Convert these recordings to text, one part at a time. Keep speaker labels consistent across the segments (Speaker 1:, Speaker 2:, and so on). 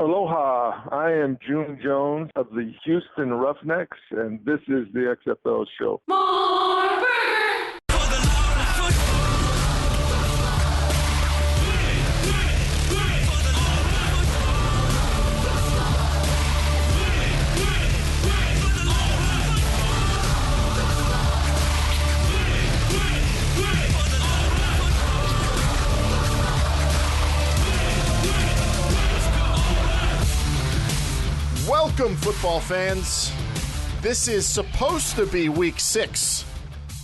Speaker 1: Aloha, I am June Jones of the Houston Roughnecks, and this is the XFL show.
Speaker 2: Welcome, football fans. This is supposed to be week 6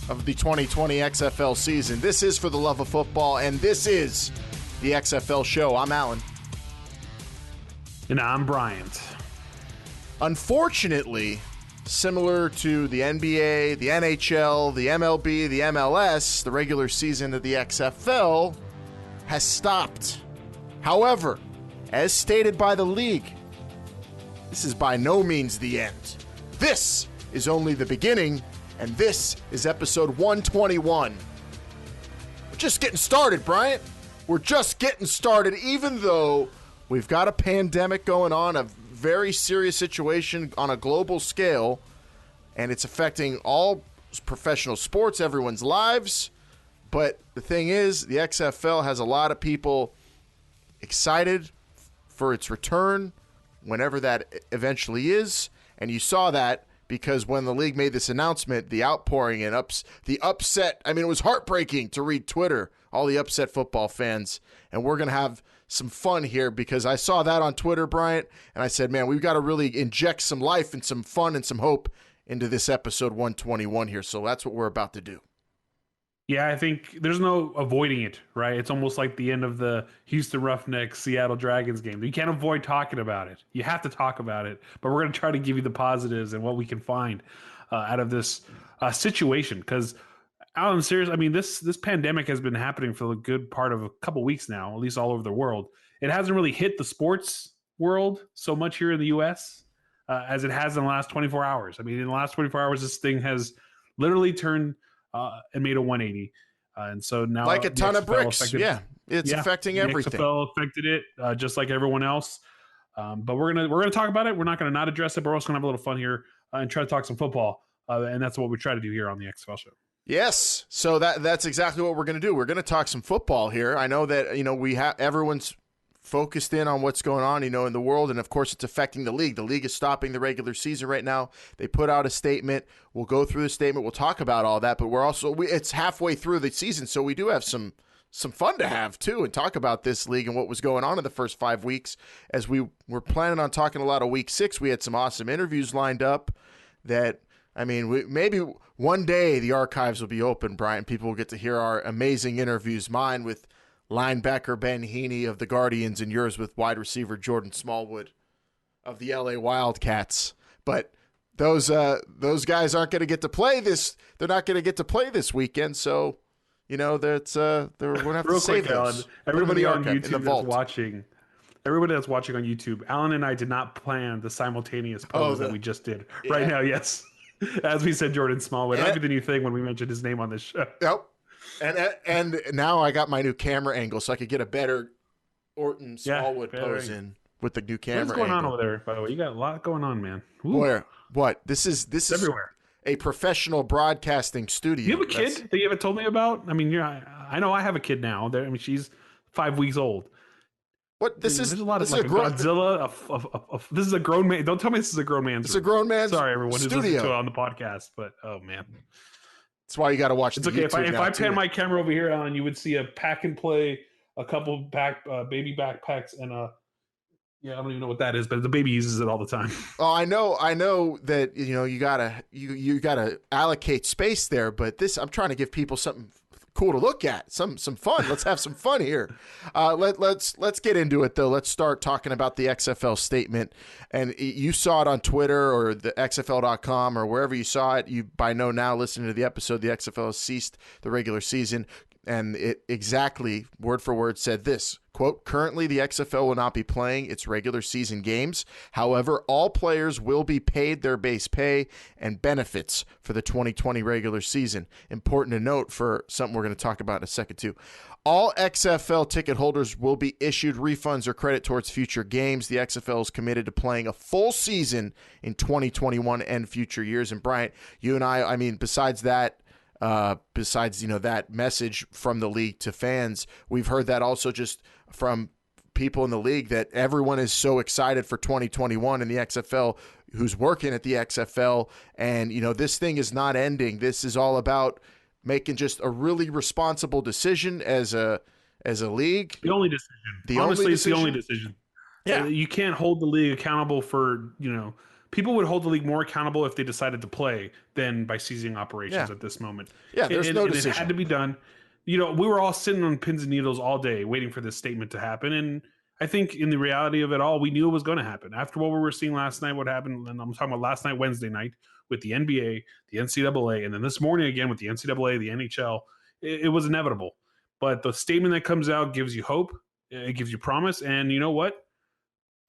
Speaker 2: of the 2020 XFL season. This is For the Love of Football, and this is the XFL show. I'm Alan.
Speaker 3: And I'm Bryant.
Speaker 2: Unfortunately, similar to the NBA, the NHL, the MLB, the MLS, the regular season of the XFL has stopped. However, as stated by the league, this is by no means the end. This is only the beginning, and this is episode 121. We're just getting started, Bryant. We're just getting started, even though we've got a pandemic going on, a very serious situation on a global scale, and it's affecting all professional sports, everyone's lives. But the thing is, the XFL has a lot of people excited for its return, whenever that eventually is. And you saw that because when the league made this announcement, the outpouring and the upset, I mean, it was heartbreaking to read Twitter, all the upset football fans. And we're going to have some fun here because I saw that on Twitter, Bryant, and I said, man, we've got to really inject some life and some fun and some hope into this episode 121 here. So that's what we're about to do.
Speaker 3: Yeah, I think there's no avoiding it, right? It's almost like the end of the Houston Roughnecks Seattle Dragons game. You can't avoid talking about it. You have to talk about it. But we're going to try to give you the positives and what we can find out of this situation. Because, Alan, seriously, I mean, this pandemic has been happening for a good part of a couple weeks now, at least all over the world. It hasn't really hit the sports world so much here in the U.S. As it has in the last 24 hours. I mean, in the last 24 hours, this thing has literally turned and made a 180, and so now
Speaker 2: like a ton of bricks. It's affecting everything.
Speaker 3: The XFL affected it just like everyone else. But we're gonna talk about it. We're not gonna not address it, but we're also gonna have a little fun here and try to talk some football. And that's what we try to do here on the XFL show.
Speaker 2: Yes, so that's exactly what we're gonna do. We're gonna talk some football here. I know that we have everyone's focused in on what's going on, in the world, and of course it's affecting the league. The league is stopping the regular season right now. They put out a statement. We'll go through the statement. We'll talk about all that, but it's halfway through the season, so we do have some fun to have too and talk about this league and what was going on in the first 5 weeks. As we were planning on talking a lot of week 6, we had some awesome interviews lined up that, I mean, maybe one day the archives will be open, Brian. People will get to hear our amazing interviews, mine with linebacker Ben Heaney of the Guardians, and yours with wide receiver Jordan Smallwood of the LA Wildcats. But those guys aren't going to get to play this. They're not going to get to play this weekend. So, that's we're going to have to save
Speaker 3: quick,
Speaker 2: those.
Speaker 3: Alan, everybody on YouTube that's watching. Everybody that's watching on YouTube, Alan and I did not plan the simultaneous pose that we just did right now. Yes, as we said, Jordan Smallwood. That'd be the new thing when we mentioned his name on this show.
Speaker 2: Yep. And now I got my new camera angle, so I could get a better Orton Smallwood pose in with the new camera.
Speaker 3: What's going
Speaker 2: angle.
Speaker 3: on over there? By the way, you got a lot going on, man.
Speaker 2: Ooh. Where? What? This is
Speaker 3: everywhere.
Speaker 2: A professional broadcasting studio.
Speaker 3: You have a kid that you haven't told me about? I mean, I know I have a kid now. I mean, she's 5 weeks old.
Speaker 2: What? There's
Speaker 3: a lot of Godzilla. This is a grown man. Don't tell me this is a grown man's.
Speaker 2: It's a grown man's.
Speaker 3: Sorry, everyone who's
Speaker 2: studio.
Speaker 3: listening to it on the podcast, but oh man.
Speaker 2: That's why you got to watch.
Speaker 3: It's okay if I pan my camera over here, Alan, you would see a pack and play, a couple baby backpacks, and I don't even know what that is, but the baby uses it all the time.
Speaker 2: Oh, I know that you gotta allocate space there, but I'm trying to give people something cool to look at, some fun. Let's have some fun here. Let's get into it though. Let's start talking about the XFL statement. And you saw it on Twitter or the XFL.com or wherever you saw it. You by now listening to the episode, the XFL has ceased the regular season. and it exactly word for word said this, quote, "Currently, the XFL will not be playing its regular season games. However, all players will be paid their base pay and benefits for the 2020 regular season." Important to note for something we're going to talk about in a second, too. All XFL ticket holders will be issued refunds or credit towards future games. The XFL is committed to playing a full season in 2021 and future years. And Bryant, you and I mean, besides that message from the league to fans, we've heard that also just from people in the league that everyone is so excited for 2021 in the XFL who's working at the XFL. And, this thing is not ending. This is all about making just a really responsible decision as a league.
Speaker 3: The only decision. Honestly, it's the only decision.
Speaker 2: Yeah.
Speaker 3: You can't hold the league accountable for, people would hold the league more accountable if they decided to play than by ceasing operations at this moment.
Speaker 2: Yeah, there's no decision.
Speaker 3: It had to be done. We were all sitting on pins and needles all day waiting for this statement to happen. And I think in the reality of it all, we knew it was going to happen. After what we were seeing last night, what happened, and I'm talking about last night, Wednesday night, with the NBA, the NCAA, and then this morning again with the NCAA, the NHL, it was inevitable. But the statement that comes out gives you hope. It gives you promise. And you know what?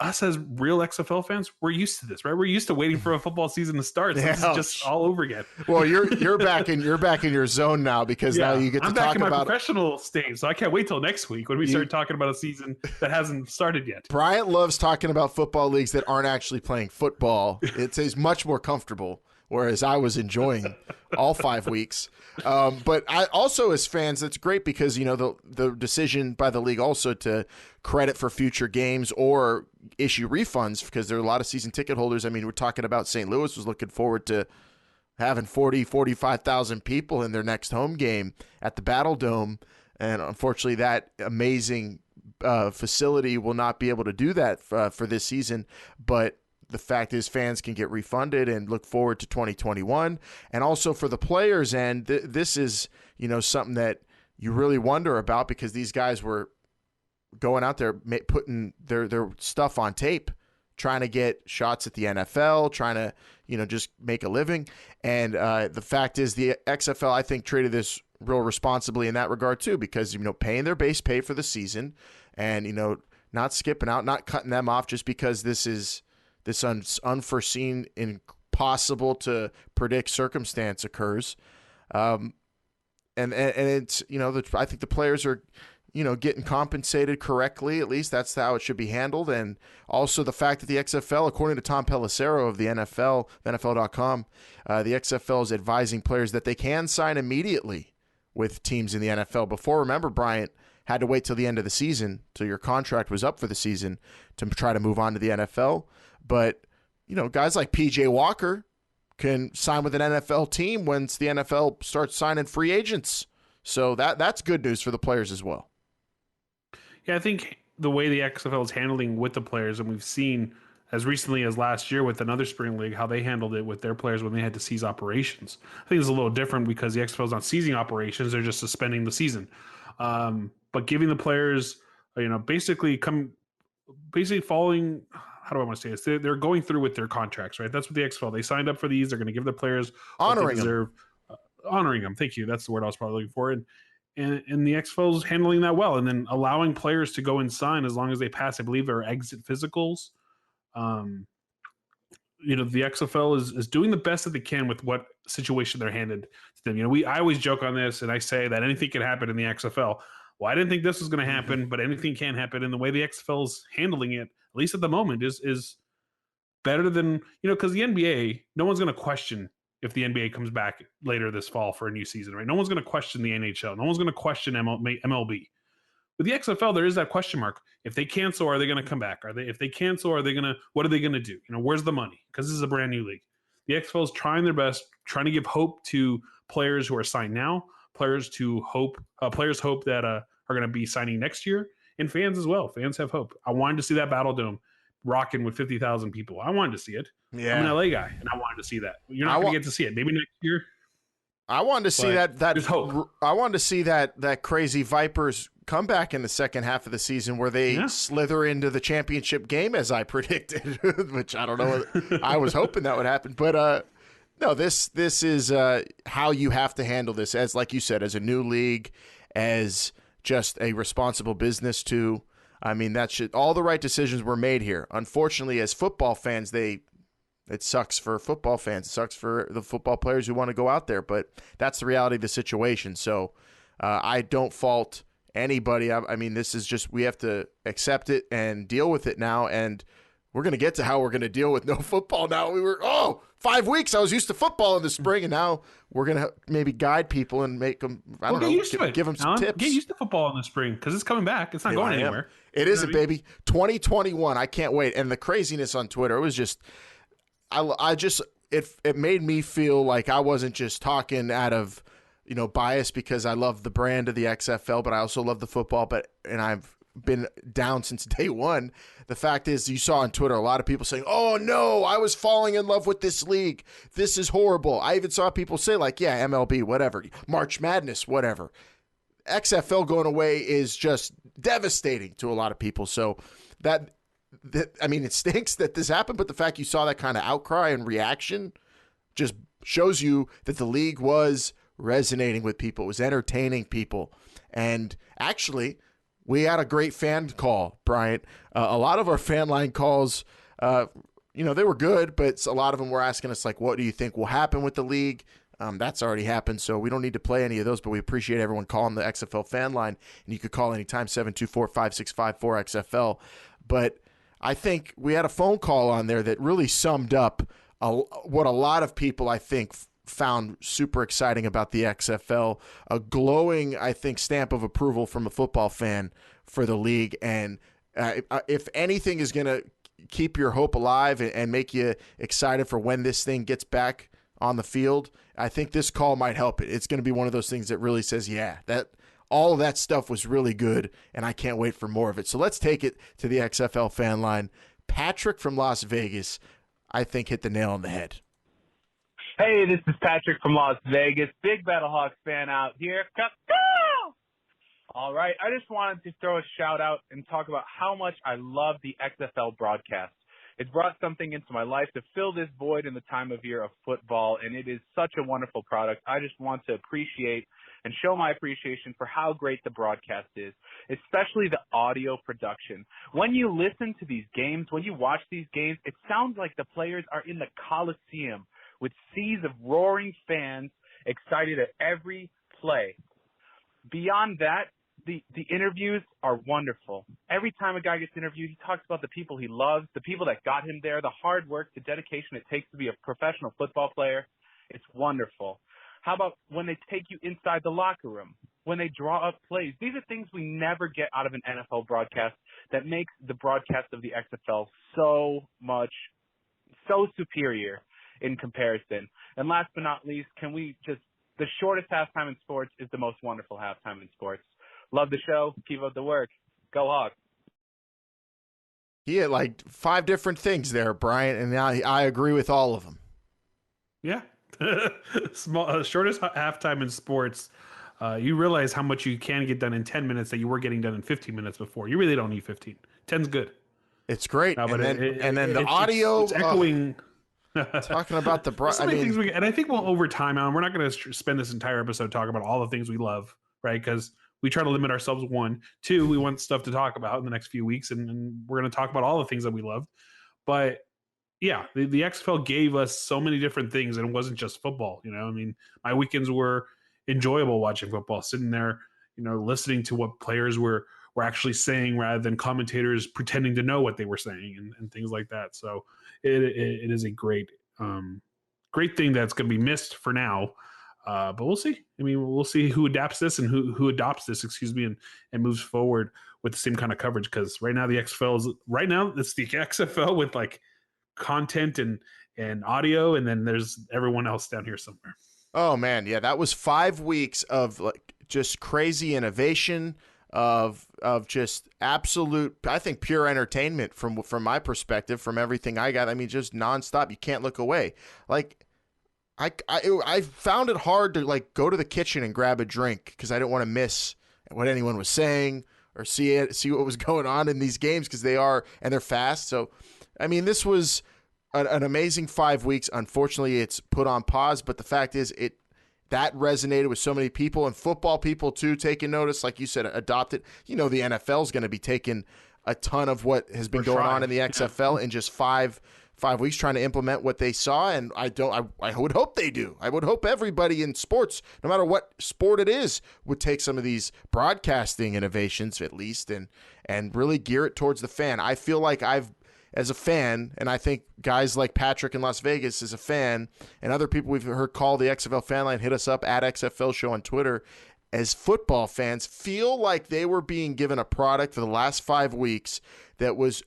Speaker 3: Us as real XFL fans, we're used to this, right? We're used to waiting for a football season to start. So this is just all over again.
Speaker 2: Well, you're back in your zone now because now you get to talk about.
Speaker 3: I'm back in my professional stage, so I can't wait till next week when we start talking about a season that hasn't started yet.
Speaker 2: Bryant loves talking about football leagues that aren't actually playing football. It's much more comfortable, whereas I was enjoying all 5 weeks. But I also, as fans, it's great because the decision by the league also to credit for future games or issue refunds, because there are a lot of season ticket holders. I mean, we're talking about St. Louis was looking forward to having 45,000 people in their next home game at the Battle Dome. And unfortunately, that amazing facility will not be able to do that for this season. But the fact is fans can get refunded and look forward to 2021. And also for the players, and this is, something that you really wonder about, because these guys were going out there putting their stuff on tape, trying to get shots at the NFL, trying to, just make a living. And the fact is the XFL, I think, treated this real responsibly in that regard too, because, paying their base pay for the season and, not skipping out, not cutting them off just because this unforeseen, impossible to predict circumstance occurs. And it's, I think the players are, getting compensated correctly. At least that's how it should be handled. And also the fact that the XFL, according to Tom Pelissero of the NFL, NFL.com, the XFL is advising players that they can sign immediately with teams in the NFL. Before, remember, Bryant had to wait till the end of the season, till your contract was up for the season, to try to move on to the NFL. But, guys like PJ Walker can sign with an NFL team once the NFL starts signing free agents. So that's good news for the players as well.
Speaker 3: Yeah, I think the way the XFL is handling with the players, and we've seen as recently as last year with another spring league, how they handled it with their players when they had to cease operations. I think it's a little different because the XFL is not ceasing operations; they're just suspending the season. But giving the players, basically following. How do I want to say this? They're going through with their contracts, right? That's what the XFL. They signed up for these. They're going to give the players
Speaker 2: honoring
Speaker 3: them. Honoring them. Thank you. That's the word I was probably looking for. And the XFL is handling that well, and then allowing players to go and sign as long as they pass, I believe, their exit physicals. The XFL is doing the best that they can with what situation they're handed to them. I always joke on this, and I say that anything can happen in the XFL. Well, I didn't think this was going to happen, but anything can happen. And the way the XFL is handling it, at least at the moment, is better than, because the NBA, no one's going to question if the NBA comes back later this fall for a new season, right? No one's going to question the NHL. No one's going to question MLB. With the XFL, there is that question mark. If they cancel, are they going to come back? If they cancel, what are they going to do? Where's the money? Because this is a brand new league. The XFL is trying their best, trying to give hope to players who are signed now, players hope that are going to be signing next year, and fans as well. Fans have hope. I wanted to see that Battle Dome rocking with 50,000 people. I wanted to see it.
Speaker 2: Yeah.
Speaker 3: I'm an LA guy, and I wanted to see that. You're not going to get to see it. Maybe next year.
Speaker 2: I wanted to see that.
Speaker 3: There's hope.
Speaker 2: I wanted to see that crazy Vipers comeback in the second half of the season where they slither into the championship game, as I predicted, which I don't know. I was hoping that would happen, but no, this is how you have to handle this, as like you said, as a new league, as just a responsible business too. I mean, all the right decisions were made here. Unfortunately, as football fans, it sucks for football fans. It sucks for the football players who want to go out there, but that's the reality of the situation. So I don't fault anybody. I mean, this is just, we have to accept it and deal with it now, and we're going to get to how we're going to deal with no football now. 5 weeks, I was used to football in the spring, and now we're going to maybe guide people and make them, give them some tips.
Speaker 3: Get used to football in the spring because it's coming back. It's not going anywhere.
Speaker 2: It isn't, baby. 2021, I can't wait. And the craziness on Twitter, it was just, it made me feel like I wasn't just talking out of, bias because I love the brand of the XFL, but I also love the football, and I've been down since day one. The fact is, you saw on Twitter a lot of people saying, "Oh no, I was falling in love with this league. This is horrible." I even saw people say like, "Yeah, MLB, whatever, March Madness, whatever." XFL going away is just devastating to a lot of people. So that I mean, it stinks that this happened, but the fact you saw that kind of outcry and reaction just shows you that the league was resonating with people. It was entertaining people. And actually, we had a great fan call, Bryant. A lot of our fan line calls, they were good, but a lot of them were asking us, like, what do you think will happen with the league? That's already happened, so we don't need to play any of those, but we appreciate everyone calling the XFL fan line, and you could call anytime, 724-565-4XFL. But I think we had a phone call on there that really summed up what a lot of people, I think, found super exciting about the XFL, a glowing, I think, stamp of approval from a football fan for the league. And if anything is going to keep your hope alive and make you excited for when this thing gets back on the field, I think this call might help it. It's going to be one of those things that really says, yeah, that all of that stuff was really good, and I can't wait for more of it. So let's take it to the XFL fan line. Patrick from Las Vegas, I think, hit the nail on the head.
Speaker 4: Hey, this is Patrick from Las Vegas. Big Battlehawks fan out here. All right, I just wanted to throw a shout out and talk about how much I love the XFL broadcast. It's brought something into my life to fill this void in the time of year of football, and it is such a wonderful product. I just want to appreciate and show my appreciation for how great the broadcast is, especially the audio production. When you listen to these games, when you watch these games, it sounds like the players are in the Coliseum with seas of roaring fans excited at every play. Beyond that, the interviews are wonderful. Every time a guy gets interviewed, he talks about the people he loves, the people that got him there, the hard work, the dedication it takes to be a professional football player. It's wonderful. How about when they take you inside the locker room, when they draw up plays? These are things we never get out of an NFL broadcast that makes the broadcast of the XFL so superior in comparison. And last but not least, the shortest halftime in sports is the most wonderful halftime in sports. Love the show. Keep up the work. Go Hawks.
Speaker 2: He had like 5 different things there, Bryant, and I agree with all of them.
Speaker 3: Yeah. Shortest halftime in sports. You realize how much you can get done in 10 minutes that you were getting done in 15 minutes before. You really don't need 15. 10's good.
Speaker 2: It's great.
Speaker 3: No, but
Speaker 2: and then the audio.
Speaker 3: It's echoing.
Speaker 2: Talking about the
Speaker 3: things and I think over time, we're not going to spend this entire episode talking about all the things we love, right? Because we try to limit ourselves. 1, 2, we want stuff to talk about in the next few weeks, and we're going to talk about all the things that we loved. But yeah, the XFL gave us so many different things, and it wasn't just football. I mean, my weekends were enjoyable watching football, sitting there, listening to what players were actually saying rather than commentators pretending to know what they were saying and things like that. So it is a great thing that's going to be missed for now. But we'll see. I mean, we'll see who adapts this and who adopts this, and moves forward with the same kind of coverage. Because right now it's the XFL with like content and audio, and then there's everyone else down here somewhere.
Speaker 2: Oh man, yeah, that was 5 weeks of like just crazy innovation, of just absolute, I think, pure entertainment from my perspective, from everything I got. I mean, just nonstop. You can't look away. Like I found it hard to like go to the kitchen and grab a drink because I didn't want to miss what anyone was saying or see what was going on in these games, because they're fast. So, I mean, this was an amazing 5 weeks. Unfortunately, it's put on pause, but the fact is that resonated with so many people, and football people too taking notice. Like you said, adopted. The NFL is going to be taking a ton of what has been going on in the XFL in just five weeks, trying to implement what they saw. And I would hope they do. I would hope everybody in sports, no matter what sport it is, would take some of these broadcasting innovations at least and really gear it towards the fan. I feel like as a fan, and I think guys like Patrick in Las Vegas is a fan, and other people we've heard call the XFL Fan Line, hit us up at XFL Show on Twitter, as football fans, feel like they were being given a product for the last 5 weeks that was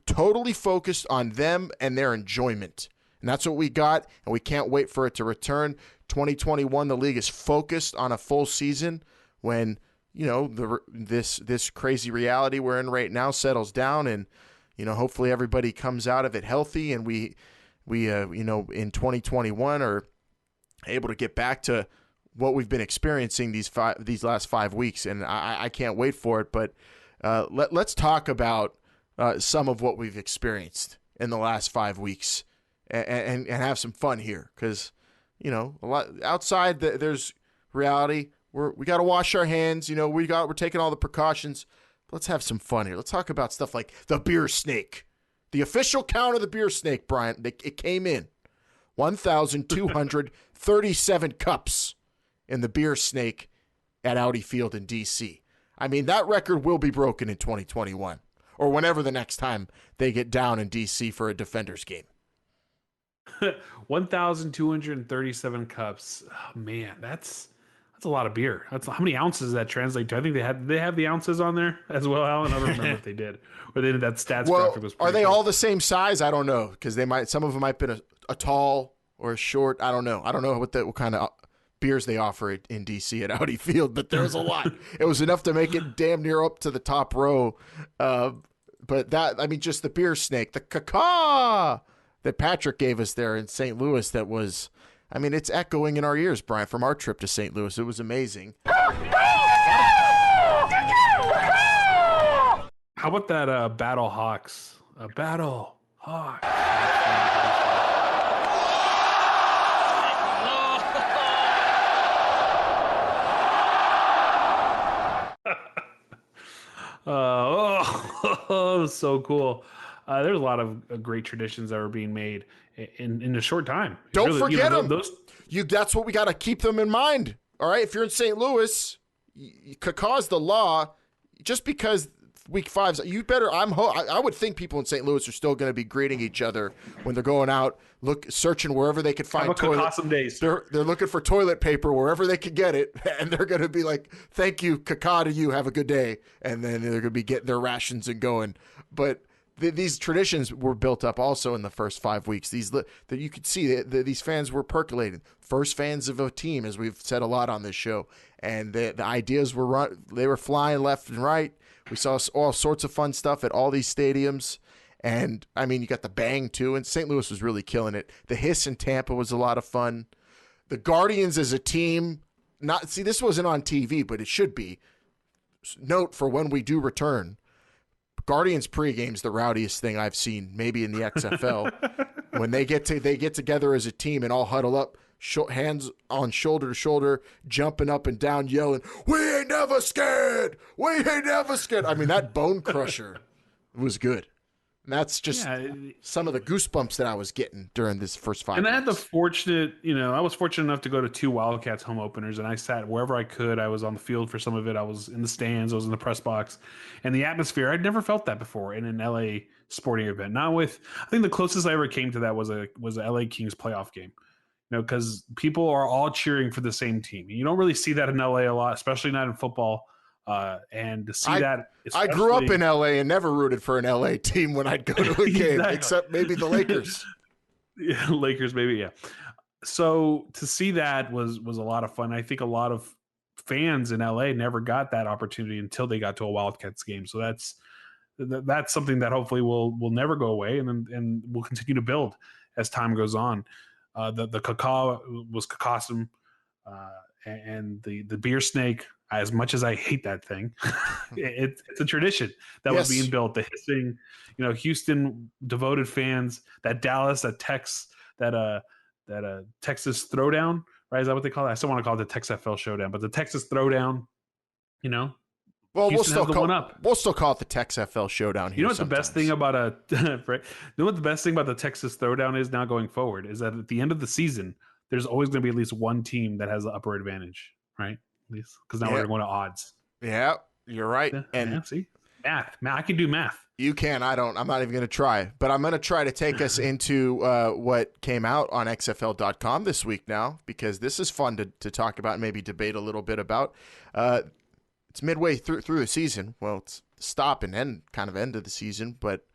Speaker 2: totally focused on them and their enjoyment. And that's what we got, and we can't wait for it to return. 2021, the league is focused on a full season when, this crazy reality we're in right now settles down, and hopefully everybody comes out of it healthy, and we in 2021 are able to get back to what we've been experiencing these last 5 weeks, and I can't wait for it. But let's talk about some of what we've experienced in the last 5 weeks and have some fun here, because a lot outside there's reality. We got to wash our hands. We're taking all the precautions. Let's have some fun here. Let's talk about stuff like the beer snake. The official count of the beer snake, Bryant, it came in 1,237 cups in the beer snake at Audi Field in D.C. I mean, that record will be broken in 2021 or whenever the next time they get down in D.C. for a Defenders game.
Speaker 3: 1,237 cups. Oh, man, that's a lot of beer. That's how many ounces does that translate to? I think they have the ounces on there as well, Alan. I don't remember if they did. Or they did that stats graphic. Was
Speaker 2: are they
Speaker 3: cool.
Speaker 2: all the same size? I don't know, because some of them might be a tall or a short. I don't know. I don't know what kind of beers they offer in DC at Audi Field, but there's a lot. It was enough to make it damn near up to the top row. But just the beer snake, the caca that Patrick gave us there in St. Louis, that was, it's echoing in our ears, Brian, from our trip to St. Louis. It was amazing.
Speaker 3: How about that Battle Hawks? A Battle Hawks. So cool. There's a lot of great traditions that are being made in a short time.
Speaker 2: Don't forget them. That's what we got to keep them in mind. All right. If you're in St. Louis, caca's the law. Just because week 5's, I would think people in St. Louis are still going to be greeting each other when they're going out, searching wherever they could find toilet.
Speaker 3: Days.
Speaker 2: They're looking for toilet paper wherever they could get it, and they're going to be like, "Thank you, caca to you. Have a good day." And then they're going to be getting their rations and going. But these traditions were built up also in the first 5 weeks. That you could see these fans were percolating. First fans of a team, as we've said a lot on this show, and the ideas they were flying left and right. We saw all sorts of fun stuff at all these stadiums. And, you got the bang, too. And St. Louis was really killing it. The hiss in Tampa was a lot of fun. The Guardians as a team, this wasn't on TV, but it should be. Note for when we do return, Guardians pregame's the rowdiest thing I've seen, maybe in the XFL. When they get together as a team and all huddle up, hands on shoulder to shoulder, jumping up and down, yelling, "We ain't never scared! We ain't never scared!" That bone crusher was good. And that's just some of the goosebumps that I was getting during this first 5
Speaker 3: And
Speaker 2: months.
Speaker 3: I had the fortunate, I was fortunate enough to go to 2 Wildcats home openers, and I sat wherever I could. I was on the field for some of it. I was in the stands. I was in the press box. And the atmosphere, I'd never felt that before in an LA sporting event. I think the closest I ever came to that was a LA Kings playoff game. Because people are all cheering for the same team. You don't really see that in LA a lot, especially not in football. And to see that,
Speaker 2: I grew up in LA and never rooted for an LA team when I'd go to a game, except maybe the Lakers.
Speaker 3: Yeah, Lakers, maybe, yeah. So to see that was a lot of fun. I think a lot of fans in LA never got that opportunity until they got to a Wildcats game. So that's something that hopefully will never go away, and will continue to build as time goes on. The cacao was cacawesome, and the beer snake. As much as I hate that thing, it's a tradition that was being built. The hissing, Houston devoted fans, that Dallas, that Texas throwdown, right? Is that what they call it? I still want to call it the XFL Showdown, but the Texas Throwdown, you know,
Speaker 2: Well,
Speaker 3: Houston has the one up.
Speaker 2: We'll still call it the XFL Showdown here.
Speaker 3: You know what
Speaker 2: sometimes.
Speaker 3: the best thing about you know what the best thing about the Texas Throwdown is now going forward is that at the end of the season, there's always going to be at least one team that has the upper advantage, right? At least because now we're going to odds.
Speaker 2: Yeah, you're right.
Speaker 3: Yeah,
Speaker 2: and
Speaker 3: see, math. I can do math.
Speaker 2: You can. I don't. I'm not even going to try. But I'm going to try to take us into what came out on XFL.com this week now, because this is fun to talk about and maybe debate a little bit about. It's midway through the season. Well, it's the stop and end of the season, but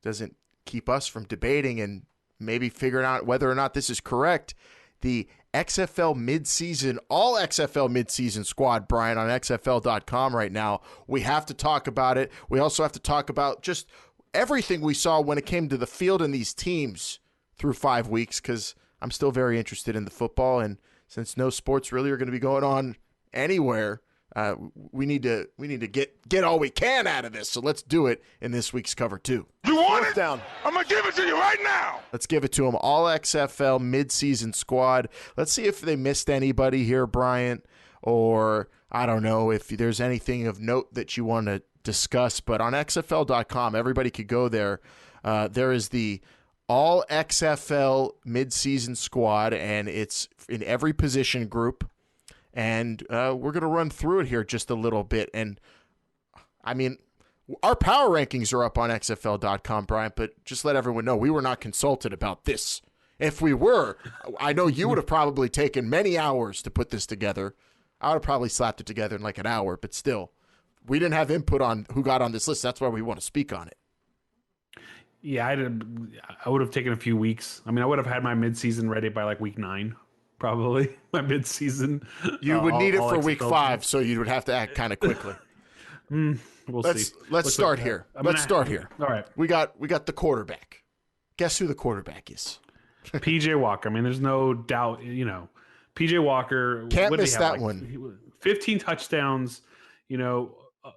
Speaker 2: doesn't keep us from debating and maybe figuring out whether or not this is correct. The XFL mid-season, all XFL mid-season squad, Brian, on XFL.com right now. We have to talk about it. We also have to talk about just everything we saw when it came to the field and these teams through 5 weeks, because I'm still very interested in the football, and since no sports really are going to be going on anywhere, we need to get all we can out of this. So let's do it in this week's cover 2.
Speaker 5: You want it? Down. I'm gonna give it to you right now.
Speaker 2: Let's give it to them. All XFL mid-season squad. Let's see if they missed anybody here, Bryant, or I don't know if there's anything of note that you want to discuss. But on XFL.com, everybody could go there. There is the All XFL mid-season squad, and it's in every position group. And we're going to run through it here just a little bit. And, I mean, our power rankings are up on XFL.com, Brian, but just let everyone know we were not consulted about this. If we were, I know you would have probably taken many hours to put this together. I would have probably slapped it together in like an hour, but still, we didn't have input on who got on this list. That's why we want to speak on it.
Speaker 3: Yeah, I would have taken a few weeks. I mean, I would have had my midseason ready by like week 9. Probably my mid-season.
Speaker 2: You would need it for week 5, so you would have to act kind of quickly.
Speaker 3: We'll see.
Speaker 2: Let's start here. Let's start here.
Speaker 3: All right.
Speaker 2: We got the quarterback. Guess who the quarterback is?
Speaker 3: PJ Walker. I mean, there's no doubt. You know, PJ Walker
Speaker 2: can't miss that one.
Speaker 3: 15 touchdowns.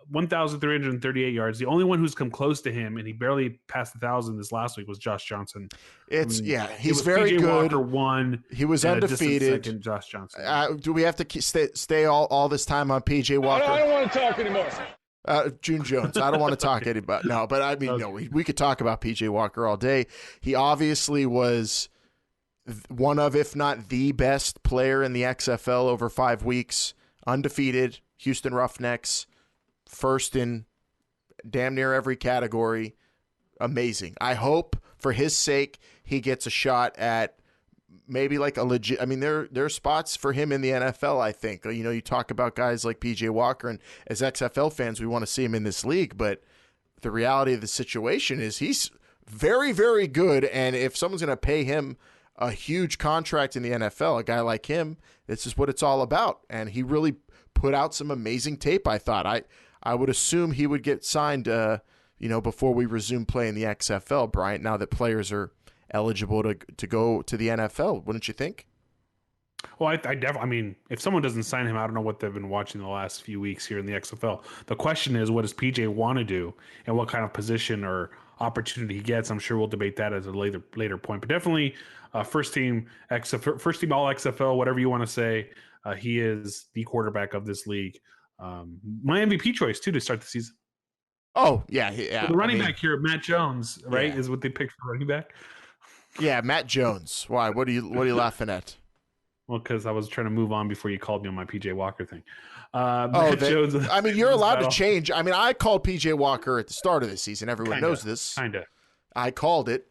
Speaker 3: 1,338 yards. The only one who's come close to him, and he barely passed 1,000 this last week, was Josh Johnson.
Speaker 2: He's very
Speaker 3: PJ
Speaker 2: good.
Speaker 3: Walker won.
Speaker 2: He was undefeated.
Speaker 3: Second, Josh Johnson.
Speaker 2: Do we have to stay all this time on PJ Walker?
Speaker 5: I don't want to talk anymore.
Speaker 2: June Jones. I don't want to talk anybody. No, but I mean, okay. No, we could talk about PJ Walker all day. He obviously was one of, if not the best player in the XFL over 5 weeks. Undefeated, Houston Roughnecks. First in damn near every category. Amazing. I hope for his sake he gets a shot at maybe like a legit. I mean, there are spots for him in the NFL, I think. You talk about guys like PJ Walker, and as XFL fans, we want to see him in this league. But the reality of the situation is he's very, very good. And if someone's going to pay him a huge contract in the NFL, a guy like him, this is what it's all about. And he really put out some amazing tape, I thought. I would assume he would get signed, before we resume playing the XFL, Bryant, now that players are eligible to go to the NFL, wouldn't you think?
Speaker 3: Well, I definitely, I mean, if someone doesn't sign him, I don't know what they've been watching the last few weeks here in the XFL. The question is, what does PJ want to do and what kind of position or opportunity he gets? I'm sure we'll debate that at a later point, but definitely first team All XFL, whatever you want to say. He is the quarterback of this league. My MVP choice too to start the season.
Speaker 2: Oh yeah.
Speaker 3: The running back here, Matt Jones, right, is what they picked for running back.
Speaker 2: Yeah, Matt Jones. Why? What are you laughing at?
Speaker 3: Well, because I was trying to move on before you called me on my PJ Walker thing.
Speaker 2: Jones. I mean, you're allowed to change. I mean, I called PJ Walker at the start of the season. Everyone knows this.
Speaker 3: Kinda.
Speaker 2: I called it.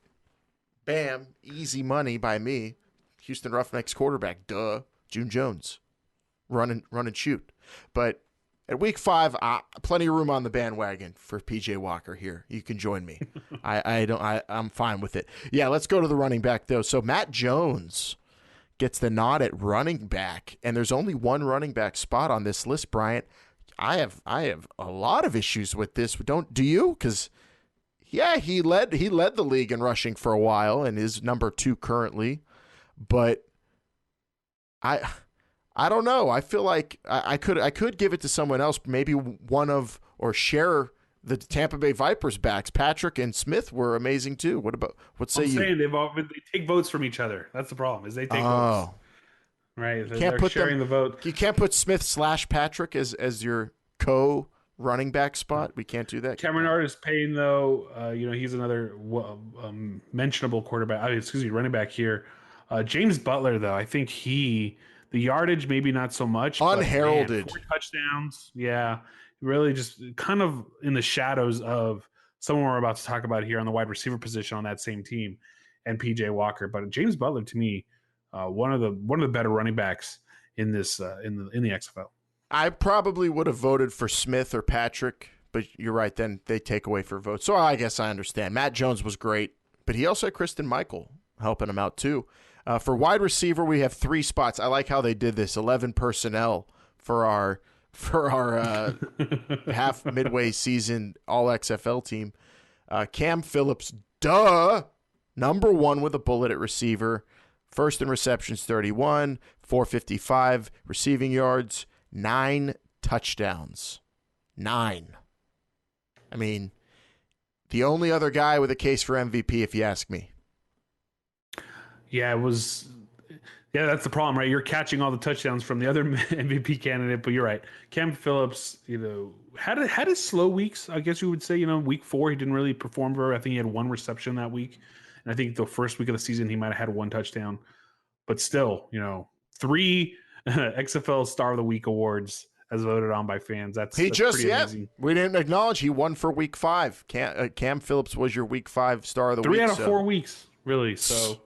Speaker 2: Bam, easy money by me. Houston Roughnecks quarterback. Duh. June Jones. Run and shoot. But at week 5, plenty of room on the bandwagon for PJ Walker here. You can join me. I'm fine with it. Yeah, let's go to the running back though. So Matt Jones gets the nod at running back, and there's only one running back spot on this list, Bryant. I have a lot of issues with this. Do you? Because he led the league in rushing for a while and is number 2 currently, but I don't know. I feel like I could give it to someone else, maybe or share the Tampa Bay Vipers backs. Patrick and Smith were amazing too. What say you?
Speaker 3: Saying they take votes from each other. That's the problem. Is they take votes. right? They're sharing the vote.
Speaker 2: You can't put Smith/Patrick as your running back spot. We can't do that.
Speaker 3: Cameron Artis is paying, though. He's another mentionable running back here. James Butler, though, I think the yardage maybe not so much.
Speaker 2: Unheralded.
Speaker 3: But man, 4 touchdowns. Yeah, really just kind of in the shadows of someone we're about to talk about here on the wide receiver position on that same team, and PJ Walker. But James Butler, to me, one of the better running backs in this in the XFL.
Speaker 2: I probably would have voted for Smith or Patrick, but you're right. Then they take away for votes. So I guess I understand. Matt Jones was great, but he also had Kristen Michael helping him out too. For wide receiver, we have 3 spots. I like how they did this: 11 personnel for our half midway season All-XFL team. Cam Phillips, number 1 with a bullet at receiver. First in receptions, 31, 455 receiving yards, 9 touchdowns. 9. I mean, the only other guy with a case for MVP, if you ask me.
Speaker 3: Yeah, that's the problem, right? You're catching all the touchdowns from the other MVP candidate, but you're right. Cam Phillips, had his slow weeks, I guess you would say. Week 4, he didn't really perform very. I think he had 1 reception that week. And I think the first week of the season, he might have had 1 touchdown. But still, 3 XFL Star of the Week awards as voted on by fans. That's pretty amazing.
Speaker 2: We didn't acknowledge he won for week 5. Cam Phillips was your week 5 Star of the Week.
Speaker 3: 3 out of 4 weeks, really. So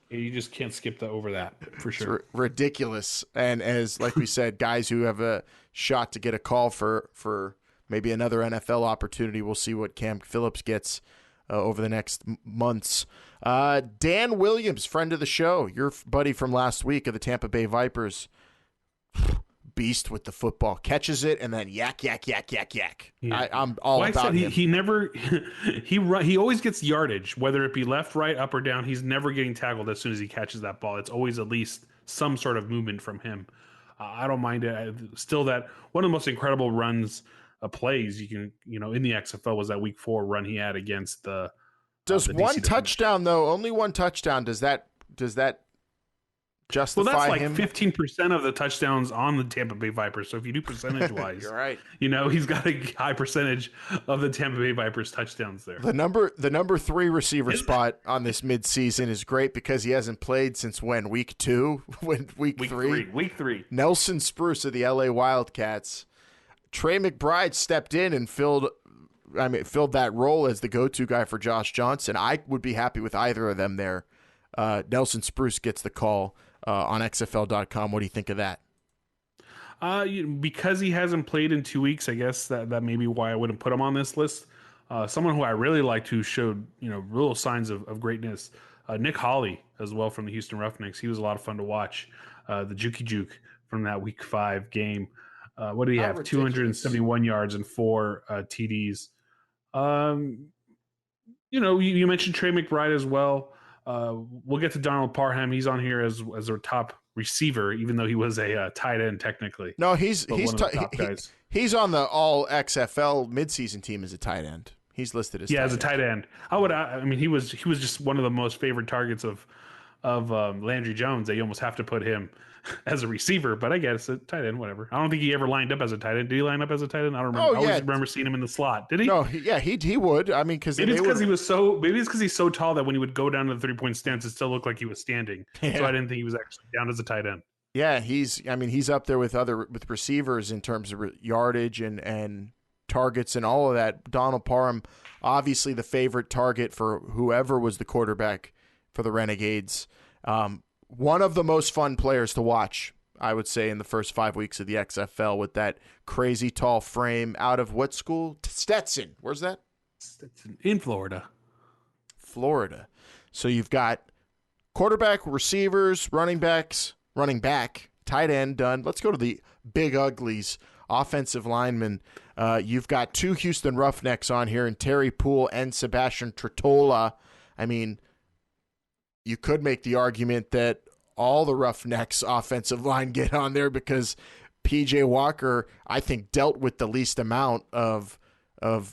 Speaker 3: you just can't skip over that for sure.
Speaker 2: It's ridiculous. And like we said, guys who have a shot to get a call for maybe another NFL opportunity. We'll see what Cam Phillips gets over the next months. Dan Williams, friend of the show, your buddy from last week of the Tampa Bay Vipers, beast with the football, catches it and then yak. Yeah. I'm all about him.
Speaker 3: He always gets yardage, whether it be left, right, up, or down. He's never getting tackled as soon as he catches that ball. It's always at least some sort of movement from him. I don't mind it. Still, that one of the most incredible runs. Plays you can in the XFL was that week 4 run he had against the.
Speaker 2: Does
Speaker 3: the
Speaker 2: one touchdown though? Only 1 touchdown. Does that justify
Speaker 3: Well, that's like
Speaker 2: him?
Speaker 3: 15% of the touchdowns on the Tampa Bay Vipers. So if you do percentage wise,
Speaker 2: you're right.
Speaker 3: He's got a high percentage of the Tampa Bay Vipers touchdowns there.
Speaker 2: The number 3 receiver spot on this midseason is great because he hasn't played since when? Week 2? Week 3?
Speaker 3: Week 3.
Speaker 2: Nelson Spruce of the LA Wildcats. Trey McBride stepped in and filled that role as the go-to guy for Josh Johnson. I would be happy with either of them there. Nelson Spruce gets the call on XFL.com. What do you think of that?
Speaker 3: Because he hasn't played in 2 weeks, I guess that may be why I wouldn't put him on this list. Someone who I really liked who showed real signs of greatness, Nick Hawley as well from the Houston Roughnecks. He was a lot of fun to watch. The Jukey from that week 5 game. What did he have? 271 yards and 4 TDs. You mentioned Trey McBride as well. We'll get to Donald Parham. He's on here as our top receiver, even though he was a tight end technically.
Speaker 2: No, he's on the All-XFL midseason team as a tight end. He's listed as
Speaker 3: as a tight end. He was just one of the most favorite targets of Landry Jones. They almost have to put him as a receiver, but I guess a tight end, whatever. I don't think he ever lined up as a tight end. Did he line up as a tight end? I don't remember. I always remember seeing him in the slot. Did he?
Speaker 2: No, he would. I mean, because
Speaker 3: maybe it's because he's so tall that when he would go down to the 3-point stance, it still looked like he was standing. Yeah. So I didn't think he was actually down as a tight end.
Speaker 2: Yeah, he's up there with receivers in terms of yardage and targets and all of that. Donald Parham, obviously the favorite target for whoever was the quarterback for the Renegades. One of the most fun players to watch, I would say, in the first 5 weeks of the XFL with that crazy tall frame out of what school? Stetson. Where's that?
Speaker 3: Stetson. In Florida.
Speaker 2: So you've got quarterback, receivers, running back, tight end done. Let's go to the big uglies, offensive linemen. You've got 2 Houston Roughnecks on here, and Terry Poole and Sebastian Tretola. I mean, you could make the argument that all the Roughnecks offensive line get on there because PJ Walker, I think, dealt with the least amount of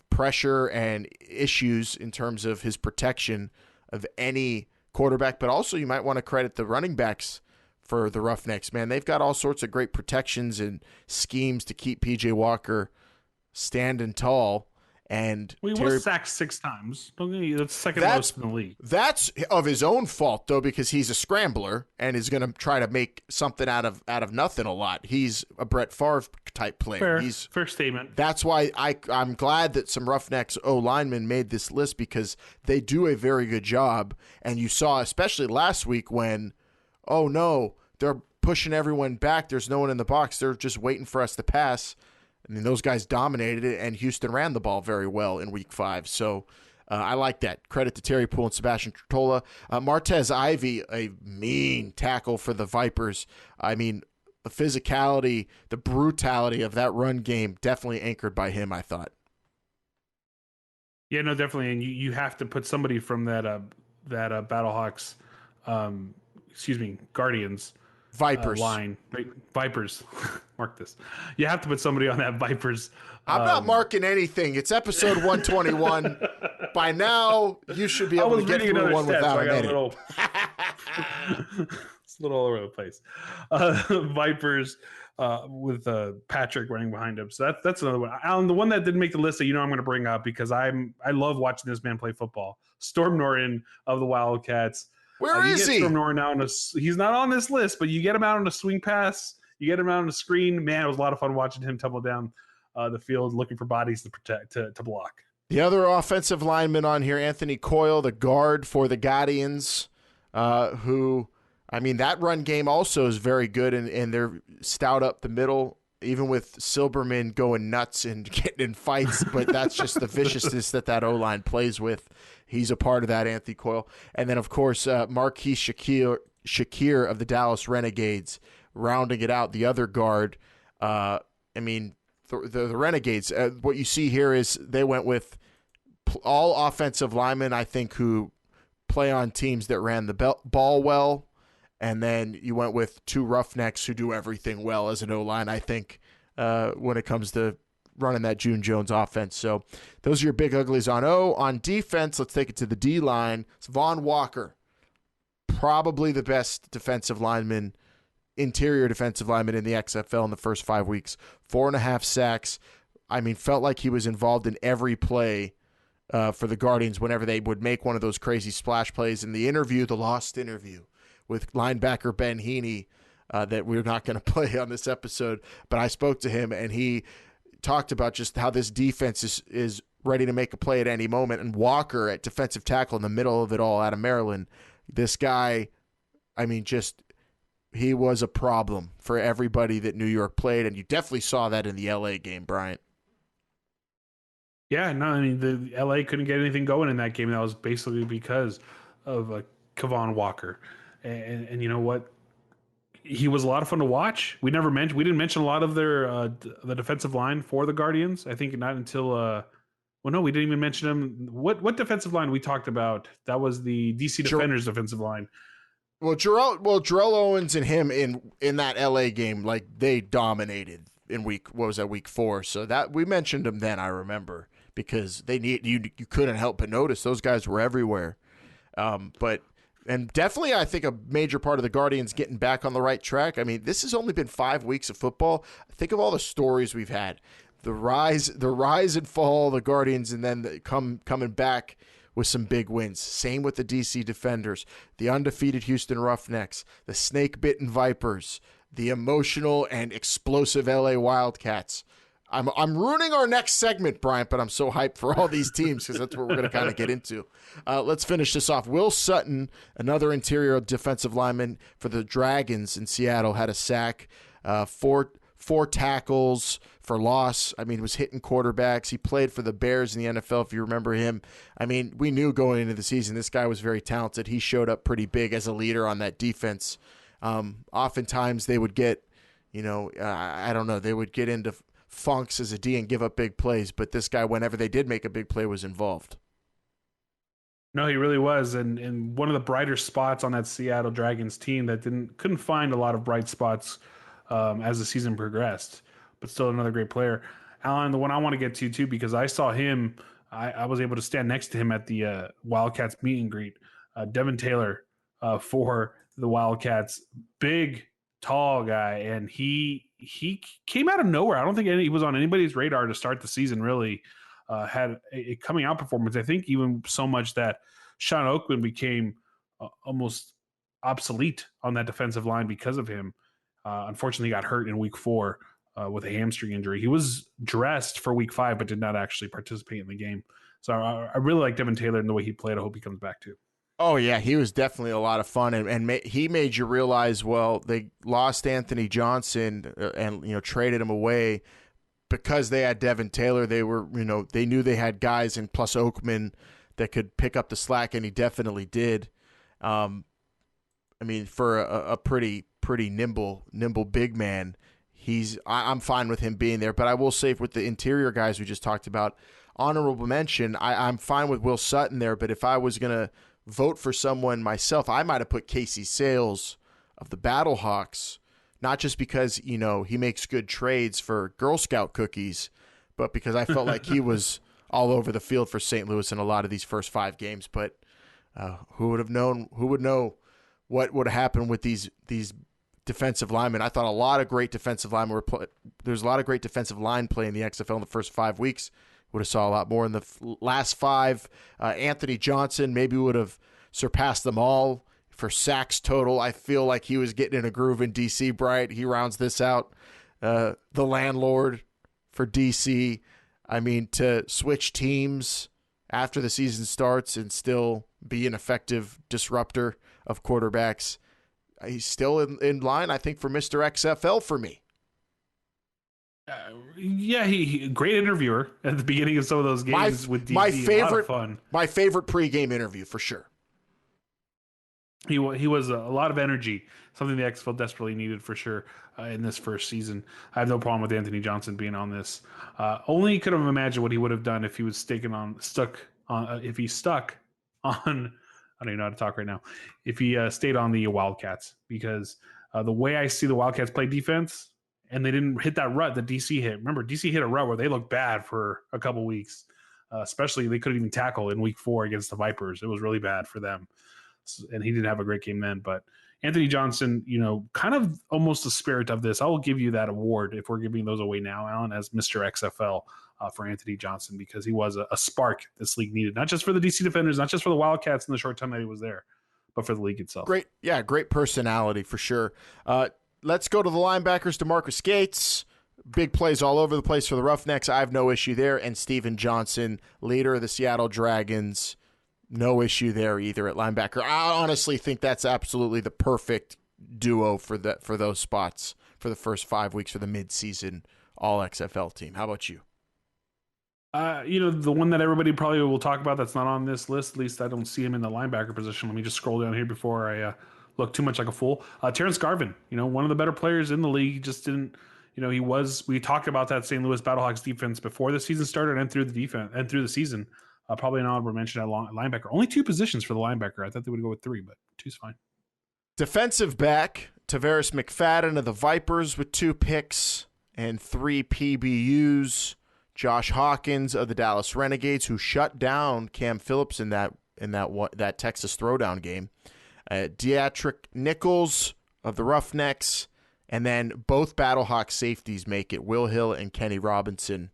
Speaker 2: pressure and issues in terms of his protection of any quarterback. But also you might want to credit the running backs for the Roughnecks, man. They've got all sorts of great protections and schemes to keep P.J. Walker standing tall. And
Speaker 3: he was sacked 6 times. That's second most in the league.
Speaker 2: That's of his own fault, though, because he's a scrambler and is going to try to make something out of nothing a lot. He's a Brett Favre type player.
Speaker 3: Fair statement.
Speaker 2: That's why I'm glad that some Roughnecks O-linemen made this list, because they do a very good job. And you saw, especially last week, when, oh no, they're pushing everyone back. There's no one in the box. They're just waiting for us to pass. I mean, those guys dominated it, and Houston ran the ball very well in Week 5. So I like that. Credit to Terry Poole and Sebastian Trottola. Martez Ivy, a mean tackle for the Vipers. I mean, the physicality, the brutality of that run game, definitely anchored by him, I thought.
Speaker 3: Yeah, no, definitely. And you have to put somebody from that Battlehawks, Guardians.
Speaker 2: Vipers.
Speaker 3: Line. Vipers. Mark this. You have to put somebody on that Vipers.
Speaker 2: I'm not marking anything. It's episode 121. By now, you should be able to get through one without an edit.
Speaker 3: It's a little all over the place. Vipers with Patrick running behind him. So that's another one. Alan, the one that didn't make the list that I'm going to bring up because I love watching this man play football. Storm Norton of the Wildcats.
Speaker 2: Where is he?
Speaker 3: Storm Norton out he's not on this list, but you get him out on a swing pass. You get him out on the screen. Man, it was a lot of fun watching him tumble down the field looking for bodies to protect, to block.
Speaker 2: The other offensive lineman on here, Anthony Coyle, the guard for the Guardians, who, I mean, that run game also is very good, and they're stout up the middle, even with Silberman going nuts and getting in fights, but that's just the viciousness that O-line plays with. He's a part of that, Anthony Coyle. And then, of course, Marquis Shakir of the Dallas Renegades, rounding it out, the other guard. I mean, the Renegades, what you see here is they went with all offensive linemen, I think, who play on teams that ran the ball well, and then you went with 2 Roughnecks who do everything well as an O-line, I think, when it comes to running that June Jones offense. So those are your big uglies on O. On defense, let's take it to the D-line. It's Von Walker, probably the best defensive lineman, interior defensive lineman in the XFL in the first 5 weeks. 4.5 sacks. I mean, felt like he was involved in every play for the Guardians whenever they would make one of those crazy splash plays. In the interview, the lost interview with linebacker Ben Heaney, that we're not going to play on this episode, but I spoke to him, and he talked about just how this defense is ready to make a play at any moment. And Walker at defensive tackle in the middle of it all out of Maryland, this guy, I mean, he was a problem for everybody that New York played, and you definitely saw that in the LA game, Bryant.
Speaker 3: Yeah, no, I mean, the LA couldn't get anything going in that game. That was basically because of Kevon Walker. And you know what? He was a lot of fun to watch. We didn't mention a lot of their the defensive line for the Guardians. I think not until we didn't even mention him. What defensive line we talked about? That was the DC Defenders defensive line.
Speaker 2: Well, Jarrell Owens and him in that LA game, like, they dominated in week 4. So that we mentioned them then, I remember, because you couldn't help but notice those guys were everywhere. And definitely, I think a major part of the Guardians getting back on the right track. I mean, this has only been 5 weeks of football. Think of all the stories we've had. The rise and fall of the Guardians, and then coming back with some big wins. Same with the DC Defenders, the undefeated Houston Roughnecks, the snake-bitten Vipers, the emotional and explosive LA Wildcats. I'm ruining our next segment, Bryant, but I'm so hyped for all these teams because that's what we're going to kind of get into. Let's finish this off. Will Sutton, another interior defensive lineman for the Dragons in Seattle, had a sack, 4 tackles for loss. I mean, was hitting quarterbacks. He played for the Bears in the NFL, if you remember him. I mean, we knew going into the season this guy was very talented. He showed up pretty big as a leader on that defense. Oftentimes they would get, they would get into funks as a D and give up big plays, but this guy, whenever they did make a big play, was involved.
Speaker 3: No, he really was, and one of the brighter spots on that Seattle Dragons team that couldn't find a lot of bright spots as the season progressed, but still another great player. Alan, the one I want to get to too, because I saw him, I was able to stand next to him at the Wildcats meet and greet. Devin Taylor for the Wildcats. Big, tall guy, and he came out of nowhere. I don't think he was on anybody's radar to start the season, really. Had a coming out performance. I think even so much that Sean Oakman became almost obsolete on that defensive line because of him. Unfortunately, he got hurt in week 4 with a hamstring injury. He was dressed for week 5, but did not actually participate in the game. So I really like Devin Taylor and the way he played. I hope he comes back too.
Speaker 2: Oh, yeah, he was definitely a lot of fun, and he made you realize, well, they lost Anthony Johnson and traded him away because they had Devin Taylor. They were, they knew they had guys, and plus Oakman, that could pick up the slack, and he definitely did. For a pretty nimble big man, I'm fine with him being there. But I will say, with the interior guys we just talked about, honorable mention, I'm fine with Will Sutton there. But if I was gonna vote for someone myself, I might have put Casey Sales of the Battlehawks, not just because he makes good trades for Girl Scout cookies, but because I felt like he was all over the field for St. Louis in a lot of these first 5 games. But who would have known? Who would know what would happen with these defensive linemen? I thought a lot of great defensive linemen there's a lot of great defensive line play in the XFL in the first 5 weeks. Would have saw a lot more in the last 5. Anthony Johnson maybe would have surpassed them all for sacks total. I feel like he was getting in a groove in DC. Bryant, he rounds this out. The landlord for DC. To switch teams after the season starts and still be an effective disruptor of quarterbacks, he's still in line, I think, for Mr. XFL for me.
Speaker 3: He great interviewer at the beginning of some of those games with DC. A lot of fun.
Speaker 2: My favorite pregame interview for sure.
Speaker 3: He was a lot of energy, something the XFL desperately needed for sure in this first season. I have no problem with Anthony Johnson being on this. Only could have imagined what he would have done if he was stuck on. If he stuck on, I don't even know how to talk right now. If he stayed on the Wildcats, because the way I see the Wildcats play defense, and they didn't hit that rut that DC hit. Remember, DC hit a rut where they looked bad for a couple weeks. Especially, they couldn't even tackle in week 4 against the Vipers. It was really bad for them. And he didn't have a great game then. But Anthony Johnson, kind of almost the spirit of this. I will give you that award if we're giving those away now, Alan, as Mr. XFL for Anthony Johnson, because he was a spark this league needed, not just for the DC Defenders, not just for the Wildcats in the short time that he was there, but for the league itself. Great personality for sure. Let's go to the linebackers. DeMarcus Gates, big plays all over the place for the Roughnecks. I have no issue there. And Steven Johnson, leader of the Seattle Dragons, no issue there either at linebacker. I honestly think that's absolutely the perfect duo for those spots for the first 5 weeks for the mid-season All-XFL team. How about you? The one that everybody probably will talk about that's not on this list, at least I don't see him in the linebacker position. Let me just scroll down here before I look too much like a fool. Terrence Garvin, one of the better players in the league. He just didn't, we talked about that St. Louis Battlehawks defense before the season started and through the season. Probably an honorable mention at linebacker. Only 2 positions for the linebacker. I thought they would go with 3, but 2's fine.
Speaker 2: Defensive back, Tavares McFadden of the Vipers with 2 picks and 3 PBUs. Josh Hawkins of the Dallas Renegades, who shut down Cam Phillips in that Texas throwdown game. Deatrick Nichols of the Roughnecks, and then both Battlehawk safeties make it, Will Hill and Kenny Robinson,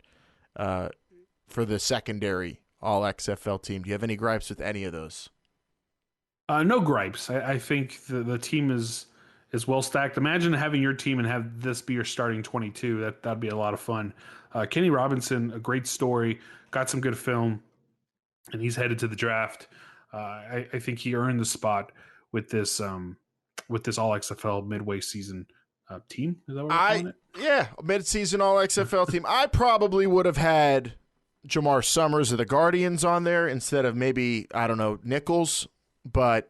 Speaker 2: for the secondary All-XFL team. Do you have any gripes with any of those?
Speaker 3: No gripes. I think the team is well stacked. Imagine having your team and have this be your starting 22. That'd be a lot of fun. Kenny Robinson, a great story, got some good film, and he's headed to the draft. I think he earned the spot with this All-XFL midway season team. Is that what we're calling it?
Speaker 2: Yeah, mid-season All-XFL team. I probably would have had Jamar Summers of the Guardians on there instead of maybe, I don't know, Nichols. But,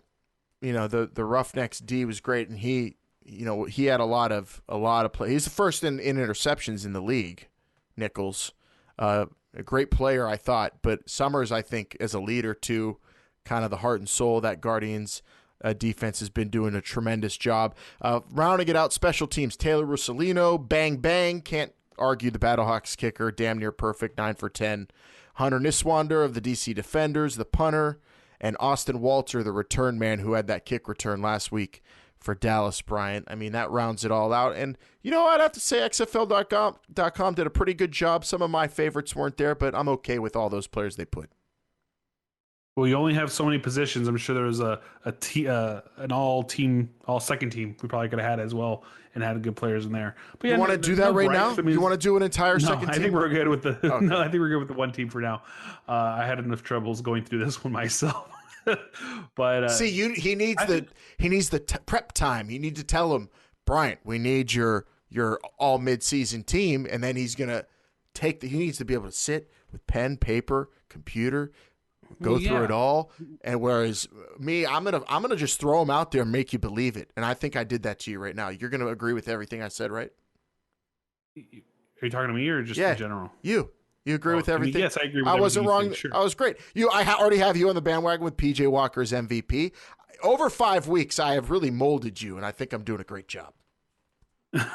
Speaker 2: the Roughnecks D was great, and he had a lot of play. He's the first in interceptions in the league, Nichols. A great player, I thought. But Summers, I think, as a leader, too, kind of the heart and soul of that Guardians defense, has been doing a tremendous job. Rounding it out, special teams, Taylor Russolino, bang, bang. Can't argue the Battlehawks kicker, damn near perfect, 9 for 10. Hunter Niswander of the DC Defenders, the punter. and Austin Walter, the return man who had that kick return last week for Dallas Bryant. I mean, that rounds it all out. And, I'd have to say XFL.com did a pretty good job. Some of my favorites weren't there, but I'm okay with all those players they put.
Speaker 3: Well, you only have so many positions. I'm sure there was an all second team we probably could have had as well and had good players in there. But yeah,
Speaker 2: you want to do that right now? You want to do an entire second team?
Speaker 3: I think we're good with the okay. No, I think we're good with the one team for now. I had enough troubles going through this one myself. But
Speaker 2: see, he needs the prep time. You need to tell him, Bryant, we need your all mid-season team, and then he's gonna he needs to be able to sit with pen, paper, computer, go through it all. And whereas me, I'm gonna just throw him out there and make you believe it. And I think I did that to you right now. You're gonna agree with everything I said, right?
Speaker 3: Are you talking to me or just in general?
Speaker 2: You agree with everything?
Speaker 3: Yes, I agree with
Speaker 2: everything. I wasn't wrong.
Speaker 3: Sure.
Speaker 2: I was great. I already have you on the bandwagon with PJ Walker's MVP. Over 5 weeks, I have really molded you, and I think I'm doing a great job.
Speaker 3: The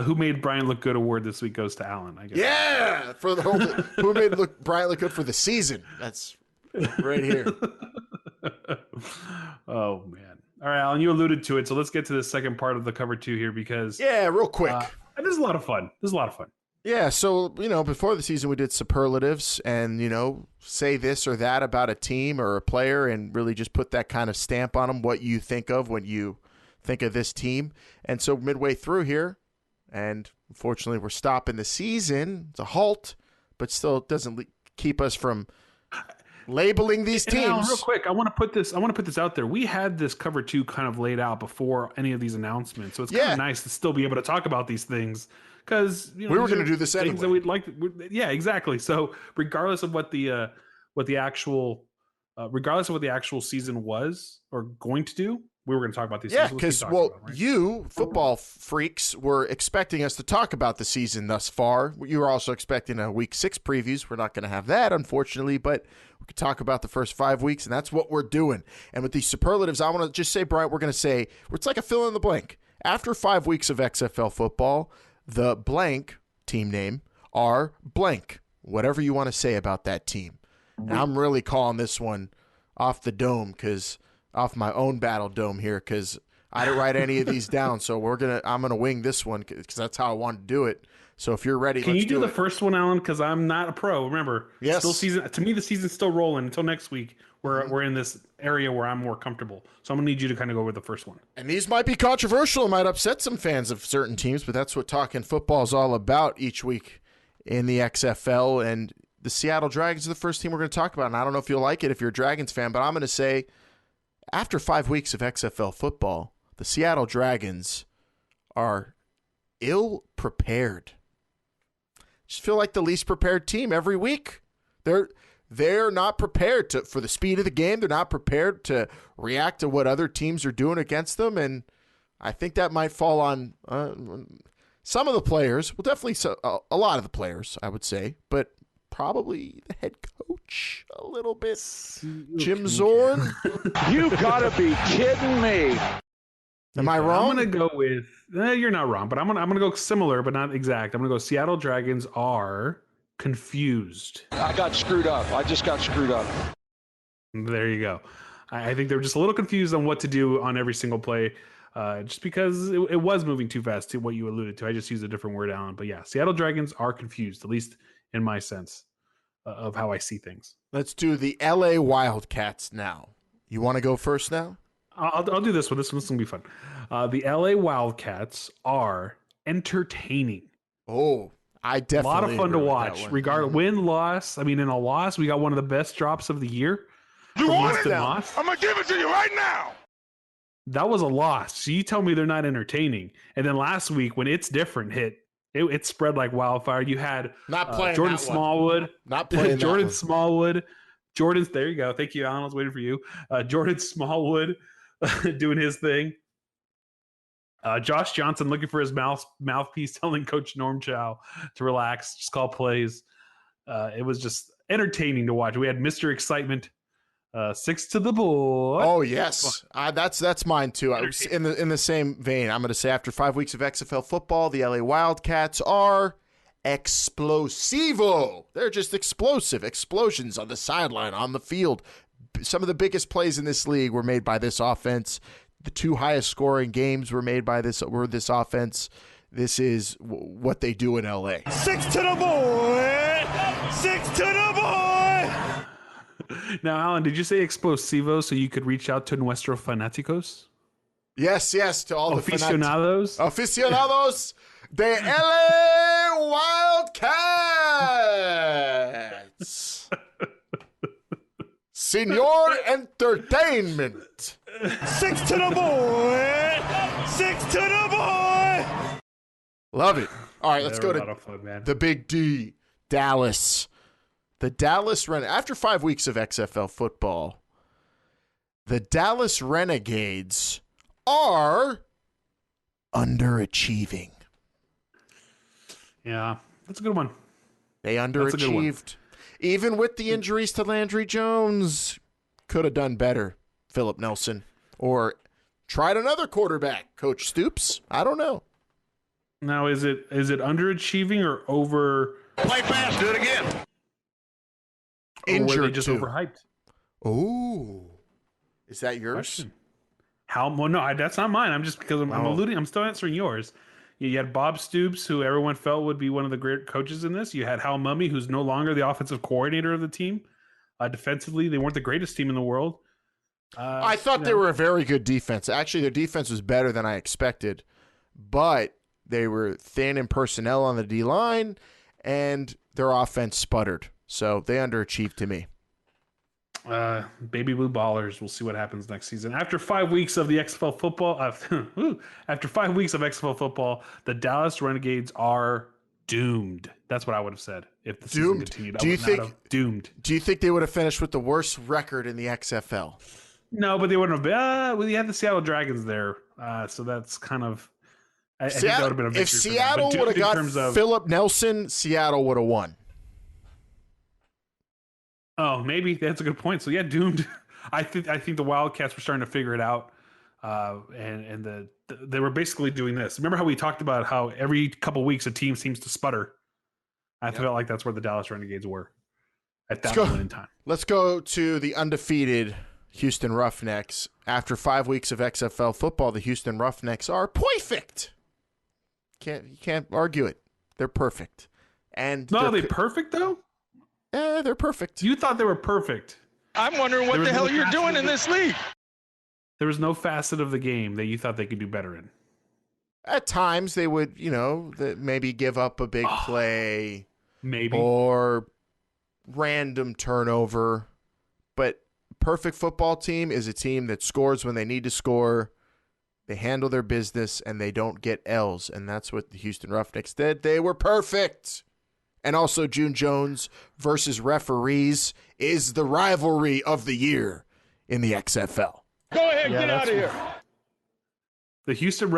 Speaker 3: Who Made Bryant Look Good award this week goes to Alan, I guess.
Speaker 2: Yeah, for the whole Who Made Bryant Look Good for the season. That's right here.
Speaker 3: Oh, man. All right, Alan, you alluded to it, so let's get to the second part of the cover 2 here because...
Speaker 2: Yeah, real quick.
Speaker 3: This is a lot of fun.
Speaker 2: Yeah, so, before the season we did superlatives and, say this or that about a team or a player and really just put that kind of stamp on them, what you think of when you think of this team. And so midway through here, and unfortunately we're stopping the season. It's a halt, but still it doesn't keep us from labeling these teams.
Speaker 3: Alan, real quick, I want to put this out there. We had this cover 2 kind of laid out before any of these announcements. So it's kind of nice to still be able to talk about these things. Because we were going to do this anyway. That we'd like, yeah, exactly. So regardless of what the actual season was or going to do, we were going to talk about these.
Speaker 2: Yeah, because you football freaks were expecting us to talk about the season thus far. You were also expecting a week 6 previews. We're not going to have that, unfortunately, but we could talk about the first 5 weeks, and that's what we're doing. And with these superlatives, I want to just say, Bryant, we're going to say it's like a fill in the blank. After 5 weeks of XFL football, the blank team name are blank. Whatever you want to say about that team. And I'm really calling this one off the dome off my own battle dome here because I didn't write any of these down. So I'm gonna wing this one because that's how I wanted to do it. So if you're ready,
Speaker 3: can you do the first one, Alan? Because I'm not a pro. Remember,
Speaker 2: yes.
Speaker 3: Still season. To me, the season's still rolling until next week. We're in this area where I'm more comfortable. So I'm gonna need you to kind of go with the first one.
Speaker 2: And these might be controversial. It might upset some fans of certain teams, but that's what talking football is all about each week in the XFL. And the Seattle Dragons are the first team we're going to talk about. And I don't know if you'll like it if you're a Dragons fan, but I'm going to say after 5 weeks of XFL football, the Seattle Dragons are ill-prepared. Just feel like the least prepared team every week. They're not prepared for the speed of the game. They're not prepared to react to what other teams are doing against them. And I think that might fall on some of the players. Well, definitely a lot of the players, I would say. But probably the head coach a little bit. Jim Zorn.
Speaker 5: You gotta be kidding me.
Speaker 2: Am I wrong?
Speaker 3: I'm gonna go with you're not wrong, but I'm gonna go similar, but not exact. I'm gonna go Seattle Dragons are confused.
Speaker 5: I got screwed up. I just got screwed up.
Speaker 3: There you go. I think they're just a little confused on what to do on every single play. Just because it was moving too fast to what you alluded to. I just used a different word, Alan. But yeah, Seattle Dragons are confused, at least in my sense of how I see things.
Speaker 2: Let's do the LA Wildcats now. You want to go first now?
Speaker 3: I'll do this one. This one's going to be fun. The LA Wildcats are entertaining.
Speaker 2: Oh, I definitely
Speaker 3: a lot of fun to watch. Regardless, win, loss. I mean, in a loss, we got one of the best drops of the year.
Speaker 5: You want it now? I'm going to give it to you right now.
Speaker 3: That was a loss. So you tell me they're not entertaining. And then last week when It's Different hit, it spread like wildfire. You had Jordan Smallwood.
Speaker 2: Not playing
Speaker 3: Jordan Smallwood. There you go. Thank you, Alan. I was waiting for you. Jordan Smallwood doing his thing. Josh Johnson looking for his mouthpiece, telling Coach Norm Chow to relax, just call plays. It was just entertaining to watch. We had Mr. Excitement. 6 to the board.
Speaker 2: Oh yes, that's mine too. In the same vein, I'm going to say after 5 weeks of XFL football, the LA Wildcats are explosivo. They're just explosive. Explosions on the sideline, on the field. Some of the biggest plays in this league were made by this offense. The 2 highest scoring games were made by this offense. This is what they do in LA.
Speaker 6: 6 to the boy! 6 to the boy!
Speaker 3: Now, Alan, did you say explosivo so you could reach out to nuestro fanáticos?
Speaker 2: Yes, to all
Speaker 3: aficionados.
Speaker 2: The aficionados de LA Wildcats. Senor Entertainment.
Speaker 6: 6 to the boy! 6 to the boy!
Speaker 2: Love it. All right, let's go to
Speaker 3: fun,
Speaker 2: the Big D, Dallas. The Dallas after 5 weeks of XFL football, the Dallas Renegades are underachieving.
Speaker 3: Yeah, that's a good one.
Speaker 2: They underachieved. Even with the injuries to Landry Jones, could have done better, Philip Nelson. Or tried another quarterback, Coach Stoops. I don't know.
Speaker 3: Now, is it underachieving or over?
Speaker 5: Play fast, do it again.
Speaker 2: Injured,
Speaker 3: or were they just overhyped?
Speaker 2: Oh, is that yours?
Speaker 3: Question. Well, no, that's not mine. I'm just because I'm alluding. I'm still answering yours. You had Bob Stoops, who everyone felt would be one of the great coaches in this. You had Hal Mumme, who's no longer the offensive coordinator of the team. Defensively, they weren't the greatest team in the world.
Speaker 2: I thought they were a very good defense. Actually, their defense was better than I expected, but they were thin in personnel on the D-line, and their offense sputtered. So they underachieved to me.
Speaker 3: Baby blue ballers. We'll see what happens next season. After 5 weeks of the XFL football, after 5 weeks of XFL football, the Dallas Renegades are doomed. That's what I would have said if the season continued. Doomed?
Speaker 2: Do you think they would have finished with the worst record in the XFL?
Speaker 3: No, but they wouldn't have been. Well, you had the Seattle Dragons there, so that's kind of. I think that would have been a victory.
Speaker 2: If Seattle would have got Philip Nelson, Seattle would have won.
Speaker 3: Oh, maybe that's a good point. So yeah, doomed. I think the Wildcats were starting to figure it out, and they were basically doing this. Remember how we talked about how every couple weeks a team seems to sputter? I felt like that's where the Dallas Renegades were at that moment in time.
Speaker 2: Let's go to the undefeated Houston Roughnecks. After 5 weeks of XFL football, the Houston Roughnecks are perfect. You can't argue it. They're perfect. And
Speaker 3: are they perfect though?
Speaker 2: They're perfect.
Speaker 3: You thought they were perfect.
Speaker 5: I'm wondering what the hell you're doing in this league.
Speaker 3: There was no facet of the game that you thought they could do better in.
Speaker 2: At times they would, maybe give up a big play.
Speaker 3: Maybe.
Speaker 2: Or random turnover. But perfect football team is a team that scores when they need to score. They handle their business, and they don't get L's. And that's what the Houston Roughnecks did. They were perfect. And also, June Jones versus referees is the rivalry of the year in the XFL.
Speaker 5: Go ahead, get out of here.
Speaker 3: The Houston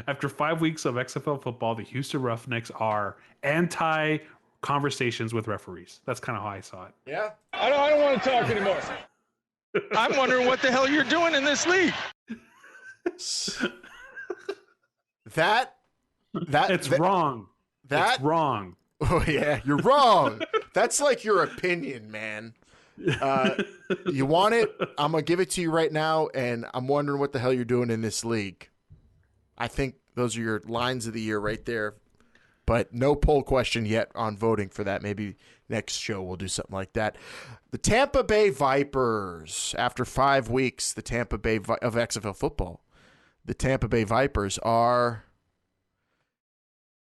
Speaker 3: after 5 weeks of XFL football, the Houston Roughnecks are anti-conversations with referees. That's kind of how I saw it.
Speaker 2: Yeah.
Speaker 5: I don't want to talk anymore. I'm wondering what the hell you're doing in this league.
Speaker 3: It's wrong. It's wrong.
Speaker 2: Oh, yeah, you're wrong. That's like your opinion, man. You want it? I'm going to give it to you right now, and I'm wondering what the hell you're doing in this league. I think those are your lines of the year right there. But no poll question yet on voting for that. Maybe next show we'll do something like that. The Tampa Bay Vipers, after 5 weeks, of XFL football, the Tampa Bay Vipers are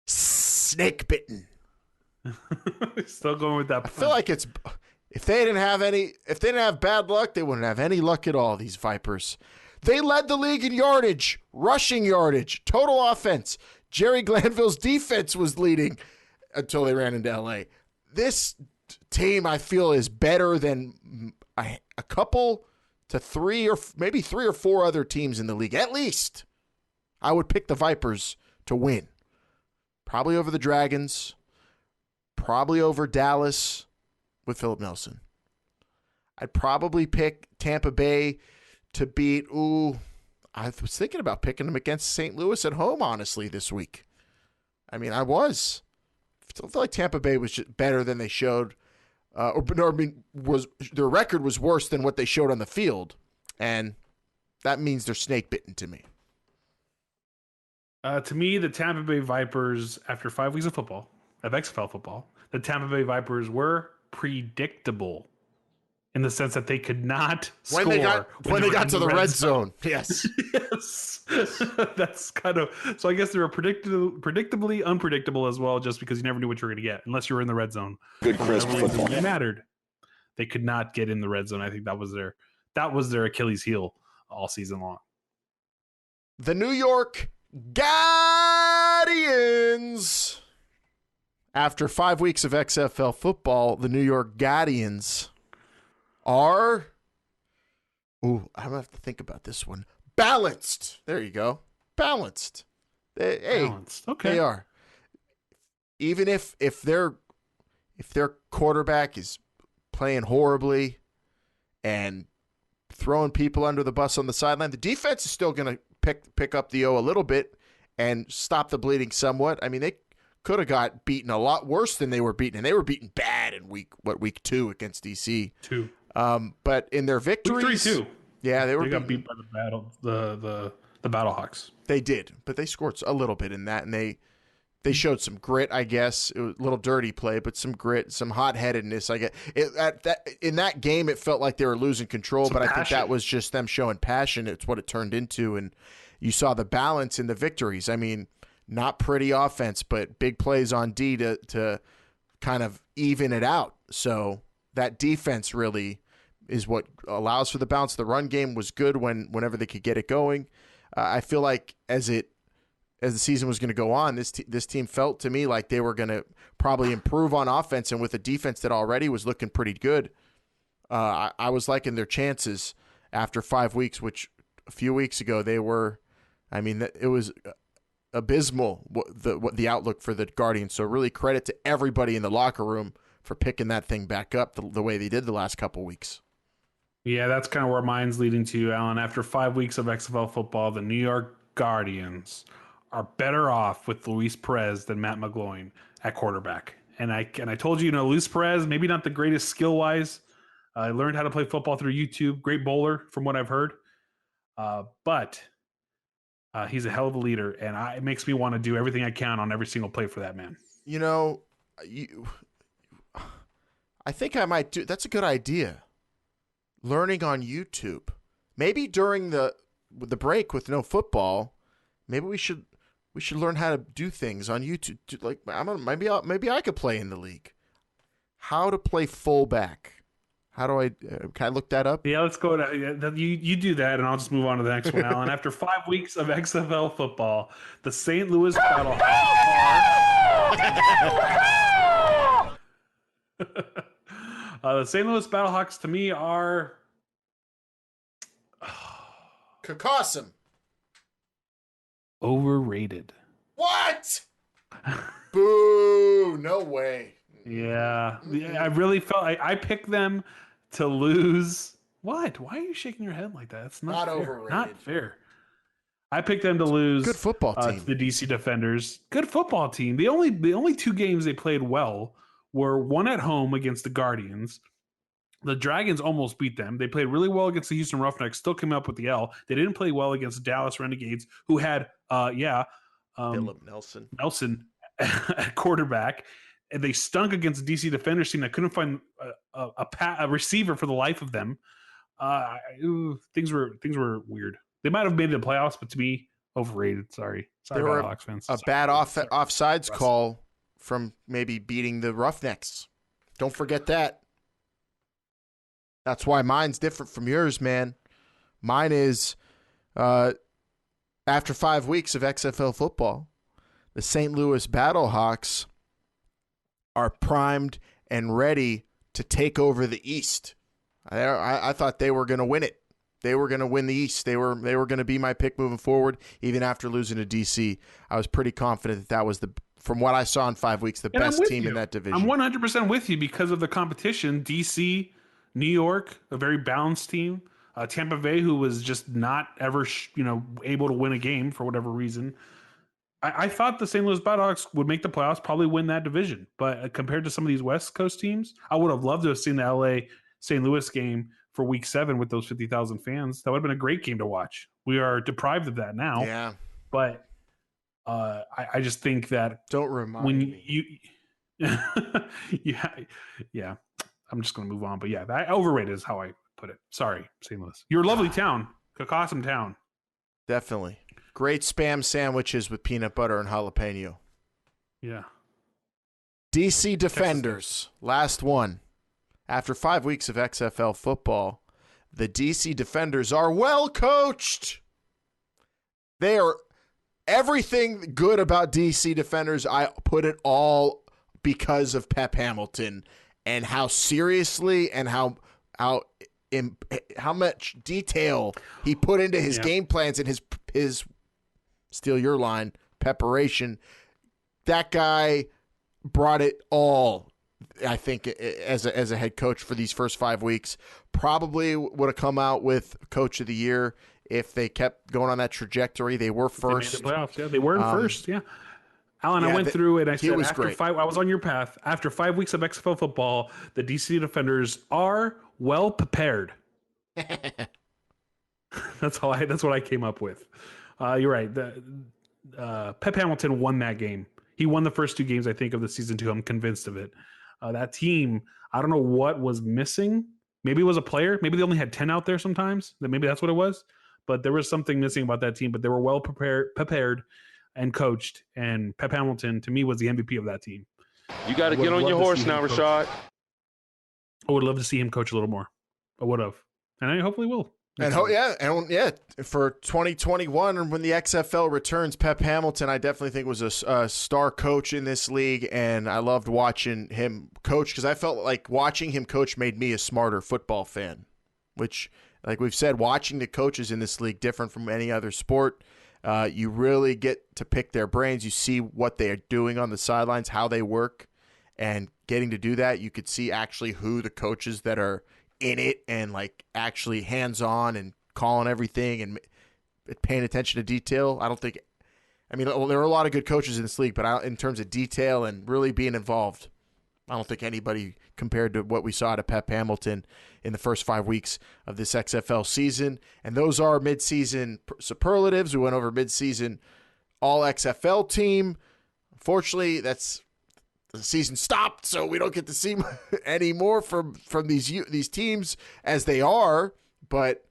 Speaker 2: snake bitten.
Speaker 3: Still going with that pun.
Speaker 2: I feel like if they didn't have bad luck, they wouldn't have any luck at all, these Vipers. They led the league in yardage, rushing yardage, total offense. Jerry Glanville's defense was leading until they ran into LA. This team, I feel, is better than a couple to three or maybe 3 or 4 other teams in the league. At least I would pick the Vipers to win. Probably over the Dragons. Probably over Dallas with Philip Nelson. I'd probably pick Tampa Bay to beat. I was thinking about picking them against St. Louis at home, honestly, this week. I mean, I was. I feel like Tampa Bay was just better than they showed. Their record was worse than what they showed on the field, and that means they're snake bitten to me.
Speaker 3: To me, the Tampa Bay Vipers, after 5 weeks of football, of XFL football, the Tampa Bay Vipers were predictable in the sense that they could not score
Speaker 2: when they got to the red zone. Yes.
Speaker 3: Yes. That's kind of, so I guess they were predictably unpredictable as well, just because you never knew what you were going to get unless you were in the red zone.
Speaker 6: Good crisp football.
Speaker 3: It mattered. They could not get in the red zone. I think that was their Achilles heel all season long.
Speaker 2: The New York Guardians. After 5 weeks of XFL football, the New York Guardians are, I'm going to have to think about this one. Balanced. There you go. Balanced.
Speaker 3: Balanced. Okay.
Speaker 2: They are. Even if their quarterback is playing horribly and throwing people under the bus on the sideline, the defense is still going to pick up the O a little bit and stop the bleeding somewhat. I mean, they could have got beaten a lot worse than they were beaten, and they were beaten bad in week 2 against DC. 2. But in their victories,
Speaker 3: week 3 too.
Speaker 2: Yeah, they
Speaker 3: got beat by the Battlehawks.
Speaker 2: They did, but they scored a little bit in that, and they showed some grit. I guess it was a little dirty play, but some grit, some hot-headedness. I guess in that game, it felt like they were losing control, but I think that was just them showing passion. It's what it turned into, and you saw the balance in the victories. I mean, not pretty offense, but big plays on D to kind of even it out. So that defense really is what allows for the balance. The run game was good whenever they could get it going. I feel like as the season was going to go on, this team felt to me like they were going to probably improve on offense, and with a defense that already was looking pretty good, I was liking their chances after 5 weeks, which a few weeks ago they were. I mean, it was abysmal the outlook for the Guardians. So really credit to everybody in the locker room for picking that thing back up the way they did the last couple weeks.
Speaker 3: Yeah, that's kind of where mine's leading to, Alan. After 5 weeks of XFL football, the New York Guardians are better off with Luis Perez than Matt McGloin at quarterback. And I told you, Luis Perez, maybe not the greatest skill-wise. I learned how to play football through YouTube. Great bowler, from what I've heard. But he's a hell of a leader, and it makes me want to do everything I can on every single play for that man.
Speaker 2: I think I might do. That's a good idea. Learning on YouTube, maybe during the break with no football, maybe we should learn how to do things on YouTube. Like maybe I could play in the league. How to play fullback. How do can I look that up?
Speaker 3: Yeah, let's go. You do that, and I'll just move on to the next one, Alan. After 5 weeks of XFL football, the St. Louis Battlehawks the St. Louis Battlehawks, to me, are
Speaker 2: Kakawesome.
Speaker 3: Overrated.
Speaker 2: What? Boo! No way.
Speaker 3: Yeah, I really felt I picked them to lose. What? Why are you shaking your head like that? It's not fair.
Speaker 2: Overrated.
Speaker 3: Not fair. I picked them to lose.
Speaker 2: Good football team.
Speaker 3: To the DC Defenders. Good football team. The only 2 games they played well were one at home against the Guardians. The Dragons almost beat them. They played really well against the Houston Roughnecks. Still came up with the L. They didn't play well against the Dallas Renegades, who had
Speaker 2: Philip
Speaker 3: Nelson at quarterback. And they stunk against the DC Defenders team that couldn't find a receiver for the life of them. Things were weird. They might have made the playoffs, but to me, overrated. Sorry, Hawks fans.
Speaker 2: A bad offsides call from maybe beating the Roughnecks. Don't forget that. That's why mine's different from yours, man. Mine is after 5 weeks of XFL football, the St. Louis Battlehawks are primed and ready to take over the East. I thought they were going to win it. They were going to win the East. They were going to be my pick moving forward, even after losing to DC. I was pretty confident that was from what I saw in 5 weeks, the best team in that division.
Speaker 3: I'm 100% with you because of the competition. DC, New York, a very balanced team. Tampa Bay, who was just not ever able to win a game for whatever reason. I thought the St. Louis Battlehawks would make the playoffs, probably win that division. But compared to some of these West Coast teams, I would have loved to have seen the LA St. Louis game for Week 7 with those 50,000 fans. That would have been a great game to watch. We are deprived of that now.
Speaker 2: Yeah.
Speaker 3: But I just think that
Speaker 2: don't remind
Speaker 3: when
Speaker 2: me.
Speaker 3: yeah. I'm just going to move on. But yeah, overrated is how I put it. Sorry, St. Louis. You're a lovely town, awesome town.
Speaker 2: Definitely. Great Spam sandwiches with peanut butter and jalapeno.
Speaker 3: Yeah.
Speaker 2: DC Defenders, last one. After 5 weeks of XFL football, the DC Defenders are well coached. They are everything good about DC Defenders. I put it all because of Pep Hamilton and how seriously and how much detail he put into his game plans and his steal your line, preparation. That guy brought it all, I think, as a head coach for these first 5 weeks. Probably would have come out with Coach of the Year if they kept going on that trajectory. They were first.
Speaker 3: They made the playoffs, yeah. They were in first, yeah. Alan, I went through it. I said I was on your path. After 5 weeks of XFL football, the DC Defenders are well prepared. That's what I came up with. You're right. Pep Hamilton won that game. He won the first 2 games, I think, of the season 2. I'm convinced of it. That team, I don't know what was missing. Maybe it was a player. Maybe they only had 10 out there sometimes. Maybe that's what it was. But there was something missing about that team. But they were well prepared and coached. And Pep Hamilton, to me, was the MVP of that team.
Speaker 5: You got to get on your horse now, Rashad.
Speaker 3: I would love to see him coach a little more. I would have. And I hopefully will.
Speaker 2: And for 2021, when the XFL returns, Pep Hamilton, I definitely think was a star coach in this league, and I loved watching him coach because I felt like watching him coach made me a smarter football fan, which, like we've said, watching the coaches in this league different from any other sport. You really get to pick their brains. You see what they are doing on the sidelines, how they work, and getting to do that, you could see actually who the coaches that are in it and like actually hands-on and calling everything and paying attention to detail. There are a lot of good coaches in this league, but in terms of detail and really being involved, I don't think anybody compared to what we saw out of Pep Hamilton in the first 5 weeks of this XFL season. And those are mid-season superlatives. We went over mid-season All-XFL team. Unfortunately, the season stopped, so we don't get to see any more from these teams as they are. But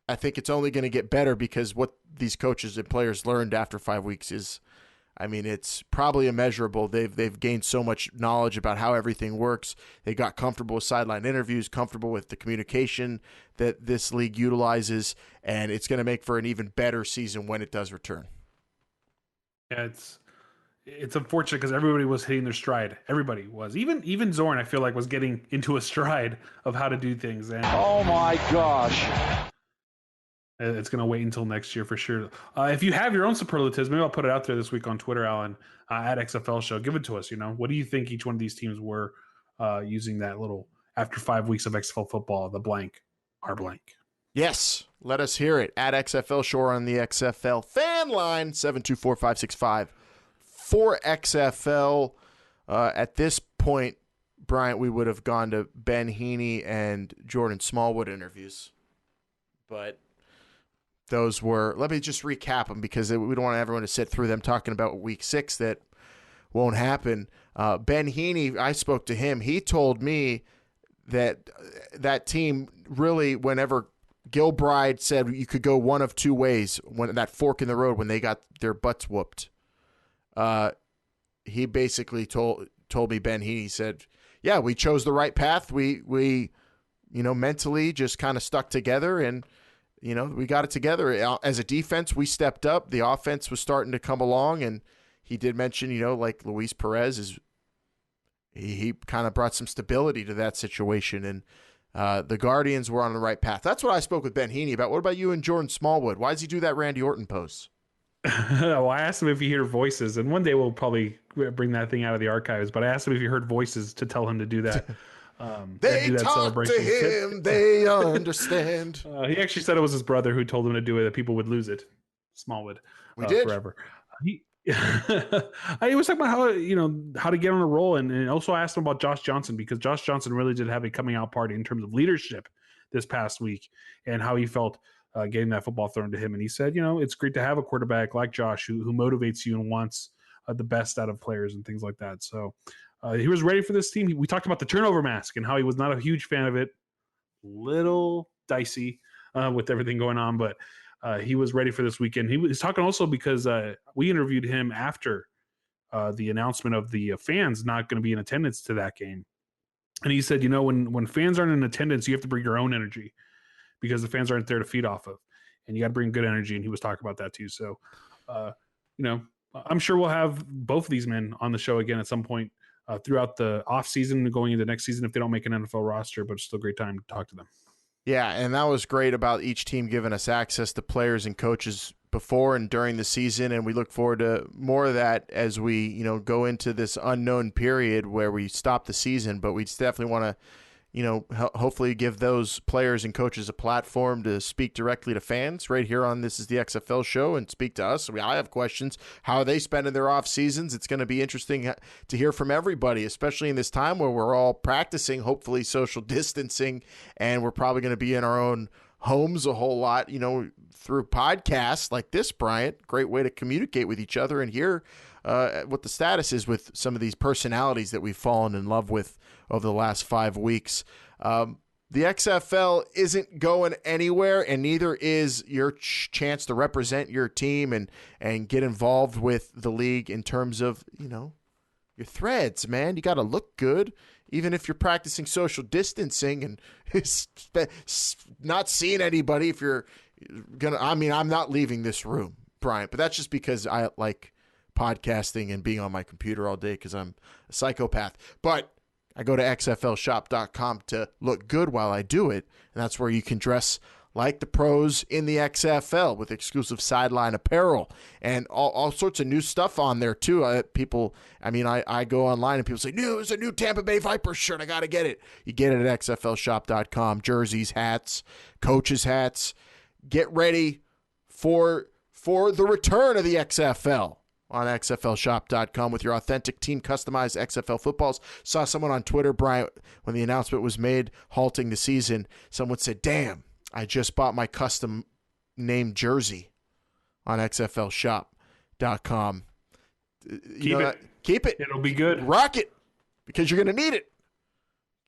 Speaker 2: I think it's only going to get better because what these coaches and players learned after 5 weeks is, it's probably immeasurable. They've gained so much knowledge about how everything works. They got comfortable with sideline interviews, comfortable with the communication that this league utilizes, and it's going to make for an even better season when it does return.
Speaker 3: Yeah, it's unfortunate because everybody was hitting their stride. Everybody was. Even Zorn, I feel like, was getting into a stride of how to do things. And
Speaker 5: oh my gosh.
Speaker 3: It's going to wait until next year for sure. If you have your own superlatives, maybe I'll put it out there this week on Twitter, Alan, at XFL Show. Give it to us. What do you think each one of these teams were using that little, after 5 weeks of XFL football, the blank, our blank?
Speaker 2: Yes, let us hear it. At XFL Show on the XFL Fan Line, 724-565-4XFL. At this point, Bryant, we would have gone to Ben Heaney and Jordan Smallwood interviews. But those were, let me just recap them because we don't want everyone to sit through them talking about week 6 that won't happen. Ben Heaney, I spoke to him. He told me that team really, whenever Gilbride said you could go one of 2 ways, when that fork in the road when they got their butts whooped, he basically told me, Ben Heaney said, yeah, we chose the right path. We mentally just kind of stuck together and, we got it together. As a defense, we stepped up. The offense was starting to come along, and he did mention, like Luis Perez he kind of brought some stability to that situation, and the Guardians were on the right path. That's what I spoke with Ben Heaney about. What about you and Jordan Smallwood? Why does he do that Randy Orton pose?
Speaker 3: Well, I asked him if he heard voices, and one day we'll probably bring that thing out of the archives, but I asked him if he heard voices to tell him to do that.
Speaker 2: They talk to him. They understand.
Speaker 3: He actually said it was his brother who told him to do it, that people would lose it. Smallwood.
Speaker 2: We did.
Speaker 3: Forever. I was talking about how to get on a roll, and also asked him about Josh Johnson, because Josh Johnson really did have a coming out party in terms of leadership this past week, and how he felt getting that football thrown to him. And he said, it's great to have a quarterback like Josh who motivates you and wants the best out of players and things like that. So he was ready for this team. We talked about the turnover mask and how he was not a huge fan of it. Little dicey with everything going on, but he was ready for this weekend. He was talking also because we interviewed him after the announcement of the fans not going to be in attendance to that game. And he said, when fans aren't in attendance, you have to bring your own energy, because the fans aren't there to feed off of, and you got to bring good energy. And he was talking about that too. So, I'm sure we'll have both of these men on the show again at some point throughout the off season, going into next season, if they don't make an NFL roster, but it's still a great time to talk to them.
Speaker 2: Yeah, and that was great about each team giving us access to players and coaches before and during the season, and we look forward to more of that as we, go into this unknown period where we stop the season. But we definitely want to, hopefully give those players and coaches a platform to speak directly to fans right here on This Is the XFL show and speak to us. I have questions. How are they spending their off seasons? It's going to be interesting to hear from everybody, especially in this time where we're all practicing, hopefully, social distancing, and we're probably going to be in our own homes a whole lot, through podcasts like this, Bryant. Great way to communicate with each other and hear what the status is with some of these personalities that we've fallen in love with over the last 5 weeks. The XFL isn't going anywhere, and neither is your chance to represent your team and get involved with the league in terms of, your threads, man. You got to look good, even if you're practicing social distancing and not seeing anybody. If you're I'm not leaving this room, Bryant, but that's just because I like podcasting and being on my computer all day because I'm a psychopath. But I go to xflshop.com to look good while I do it, and that's where you can dress like the pros in the XFL with exclusive sideline apparel and all sorts of new stuff on there too. I go online and people say, there's a new Tampa Bay Vipers shirt. I got to get it. You get it at xflshop.com. Jerseys, hats, coaches' hats. Get ready for the return of the XFL on xflshop.com with your authentic team customized XFL footballs. Saw someone on Twitter, Bryant, when the announcement was made halting the season, someone said, damn, I just bought my custom named jersey on xflshop.com. Keep it.
Speaker 3: It'll be good.
Speaker 2: Rock it, because you're going to need it.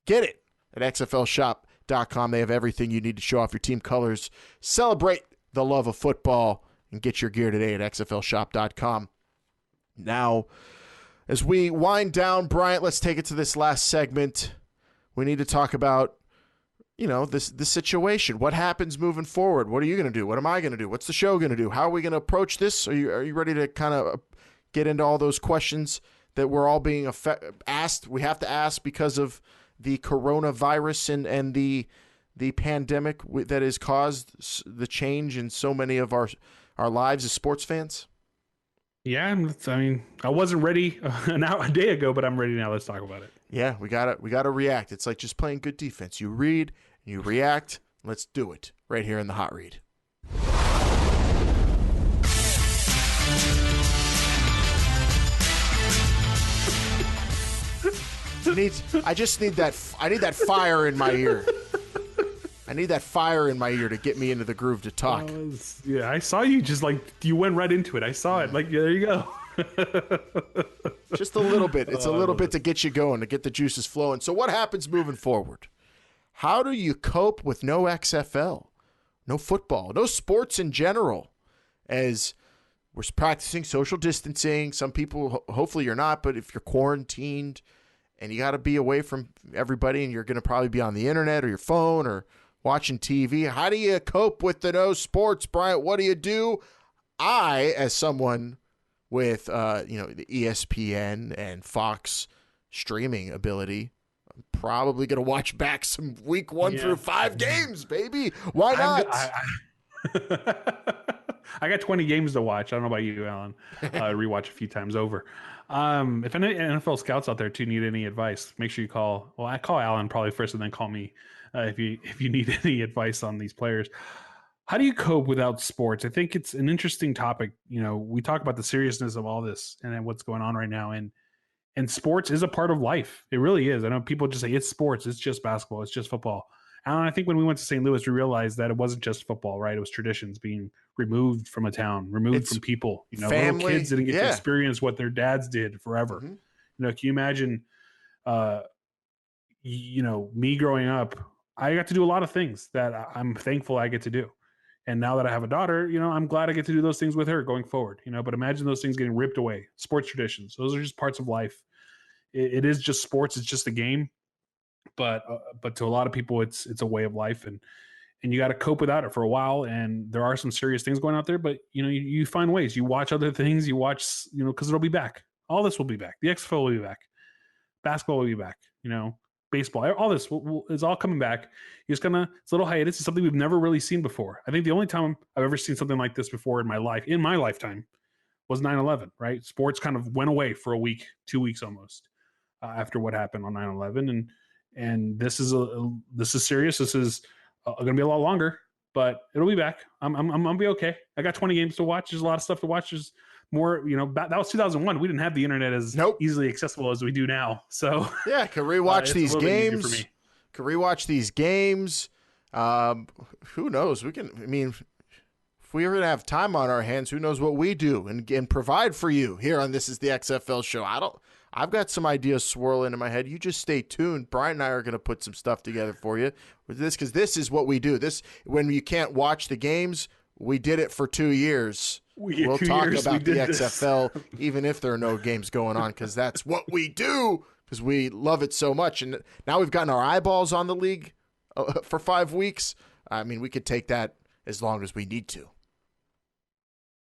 Speaker 2: Get it at xflshop.com. They have everything you need to show off your team colors. Celebrate the love of football and get your gear today at xflshop.com. Now, as we wind down, Bryant, let's take it to this last segment. We need to talk about, this situation. What happens moving forward? What are you going to do? What am I going to do? What's the show going to do? How are we going to approach this? Are you ready to kind of get into all those questions that we're all being asked? We have to ask because of the coronavirus and the pandemic that has caused the change in so many of our lives as sports fans.
Speaker 3: Yeah, I wasn't ready a day ago, but I'm ready now. Let's talk about it.
Speaker 2: Yeah, we gotta react. It's like just playing good defense. You read, you react. Let's do it right here in the Hot Read. I need that fire in my ear. I need that fire in my ear to get me into the groove to talk.
Speaker 3: Yeah, I saw you you went right into it. I saw it. There you go.
Speaker 2: Just a little bit. It's a little bit to get you going, to get the juices flowing. So what happens moving forward? How do you cope with no XFL, no football, no sports in general, as we're practicing social distancing? Some people, hopefully you're not, but if you're quarantined and you got to be away from everybody and you're going to probably be on the internet or your phone or watching TV, how do you cope with the no sports, Bryant? What do you do? I, as someone with the ESPN and Fox streaming ability, I'm probably going to watch back some week 1 through 5 games, baby. Why not?
Speaker 3: I got 20 games to watch. I don't know about you, Alan. Rewatch a few times over. If any NFL scouts out there too need any advice, make sure you call. Well, I call Alan probably first, and then call me if you need any advice on these players. How do you cope without sports? I think it's an interesting topic. You know, we talk about the seriousness of all this and what's going on right now, and sports is a part of life. It really is. I know people just say it's sports, it's just basketball, it's just football. And I think when we went to St. Louis, we realized that it wasn't just football, right? It was traditions being removed from a town, removed from people. You know,
Speaker 2: family,
Speaker 3: little kids didn't get to experience what their dads did forever.
Speaker 2: Mm-hmm.
Speaker 3: You know, can you imagine? You know, me growing up, I got to do a lot of things that I'm thankful I get to do. And now that I have a daughter, you know, I'm glad I get to do those things with her going forward, you know, but imagine those things getting ripped away. Sports traditions, those are just parts of life. It is just sports. It's just a game. But to a lot of people, it's a way of life, and you got to cope without it for a while. And there are some serious things going out there, but you know, you find ways. You watch other things. You watch, you know, because it'll be back. All this will be back. The XFL will be back. Basketball will be back. You know, baseball. All this is all coming back. You're just gonna. It's a little hiatus. It's something we've never really seen before. I think the only time I've ever seen something like this before in my lifetime, was 9/11. Right? Sports kind of went away for a week, 2 weeks almost, after what happened on 9/11, and this is serious. This is going to be a lot longer, but it'll be back. I'm gonna be okay. I got 20 games to watch. There's a lot of stuff to watch. There's more, you know, that was 2001. We didn't have the internet as easily accessible as we do now. So
Speaker 2: yeah, can rewatch these games. Can rewatch these games. Who knows? We can. I mean, if we were to have time on our hands, who knows what we do and provide for you here on This Is the XFL Show. I've got some ideas swirling in my head. You just stay tuned. Bryant and I are going to put some stuff together for you with this, because this is what we do. This, when you can't watch the games, we did it for 2 years. We'll talk about the XFL even if there are no games going on, because that's what we do, because we love it so much. And now we've gotten our eyeballs on the league for 5 weeks. I mean, we could take that as long as we need to.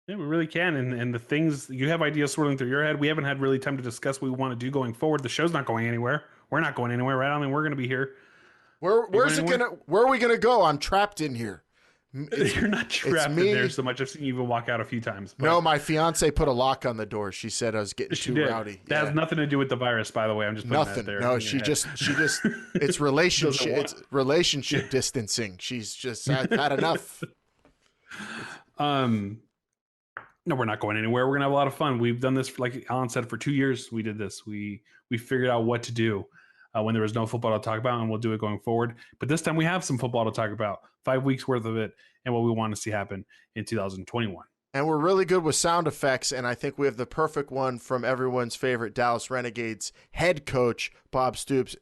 Speaker 3: Yeah, we really can. And the things, you have ideas swirling through your head. We haven't had really time to discuss what we want to do going forward. The show's not going anywhere. We're not going anywhere, right? I mean, we're going to be here. Where
Speaker 2: are we going to go? I'm trapped in here.
Speaker 3: You're not trapped in there so much. I've seen you even walk out a few times.
Speaker 2: No, my fiance put a lock on the door. She said I was getting too rowdy.
Speaker 3: That has nothing to do with the virus, by the way. I'm just putting that there.
Speaker 2: No, she just it's relationship distancing. She's just had enough.
Speaker 3: No, we're not going anywhere. We're gonna have a lot of fun. We've done this, like Alan said, for 2 years. We did this. We figured out what to do when there was no football to talk about, and we'll do it going forward. But this time we have some football to talk about, 5 weeks worth of it, and what we want to see happen in 2021.
Speaker 2: And we're really good with sound effects, and I think we have the perfect one from everyone's favorite Dallas Renegades head coach, Bob Stoops,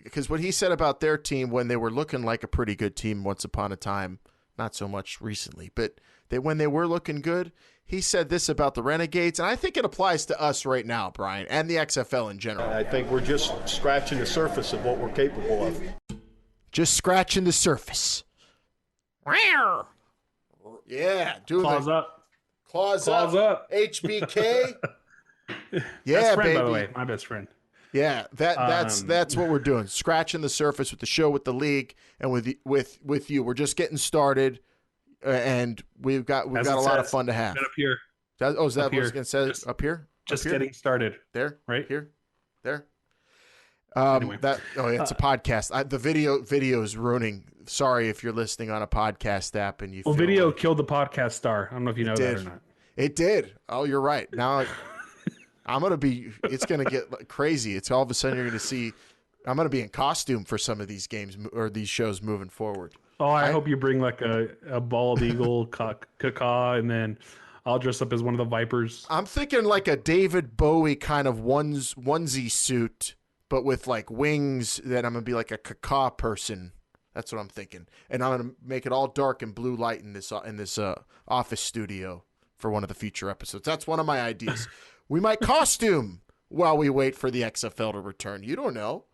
Speaker 2: because what he said about their team when they were looking like a pretty good team once upon a time, not so much recently, but when they were looking good, he said this about the Renegades, and I think it applies to us right now, Brian, and the XFL in general.
Speaker 7: I think we're just scratching the surface of what we're capable of.
Speaker 2: Just scratching the surface. Yeah, do
Speaker 3: Claws up.
Speaker 2: Claws up. HBK. Yeah,
Speaker 3: best friend,
Speaker 2: baby.
Speaker 3: By the way, my best friend.
Speaker 2: Yeah, that's what we're doing. Scratching the surface with the show, with the league, and with you. We're just getting started. And we've got a lot of fun to have.
Speaker 3: Up here.
Speaker 2: Is that what it's going to say? Up here?
Speaker 3: Just getting started.
Speaker 2: There?
Speaker 3: Right?
Speaker 2: Here? There?
Speaker 3: Anyway.
Speaker 2: It's a podcast. The video is ruining. Sorry if you're listening on a podcast app and you feel
Speaker 3: video
Speaker 2: like
Speaker 3: killed the podcast star. I don't know if you know that or not.
Speaker 2: It did. Oh, you're right. Now it's going to get crazy. It's all of a sudden you're going to see, I'm going to be in costume for some of these games or these shows moving forward.
Speaker 3: Oh, I hope you bring like a bald eagle, caw, and then I'll dress up as one of the Vipers.
Speaker 2: I'm thinking like a David Bowie kind of onesie suit, but with like wings. That I'm gonna be like a caw person. That's what I'm thinking, and I'm gonna make it all dark and blue light in this office studio for one of the future episodes. That's one of my ideas. We might costume while we wait for the XFL to return. You don't know.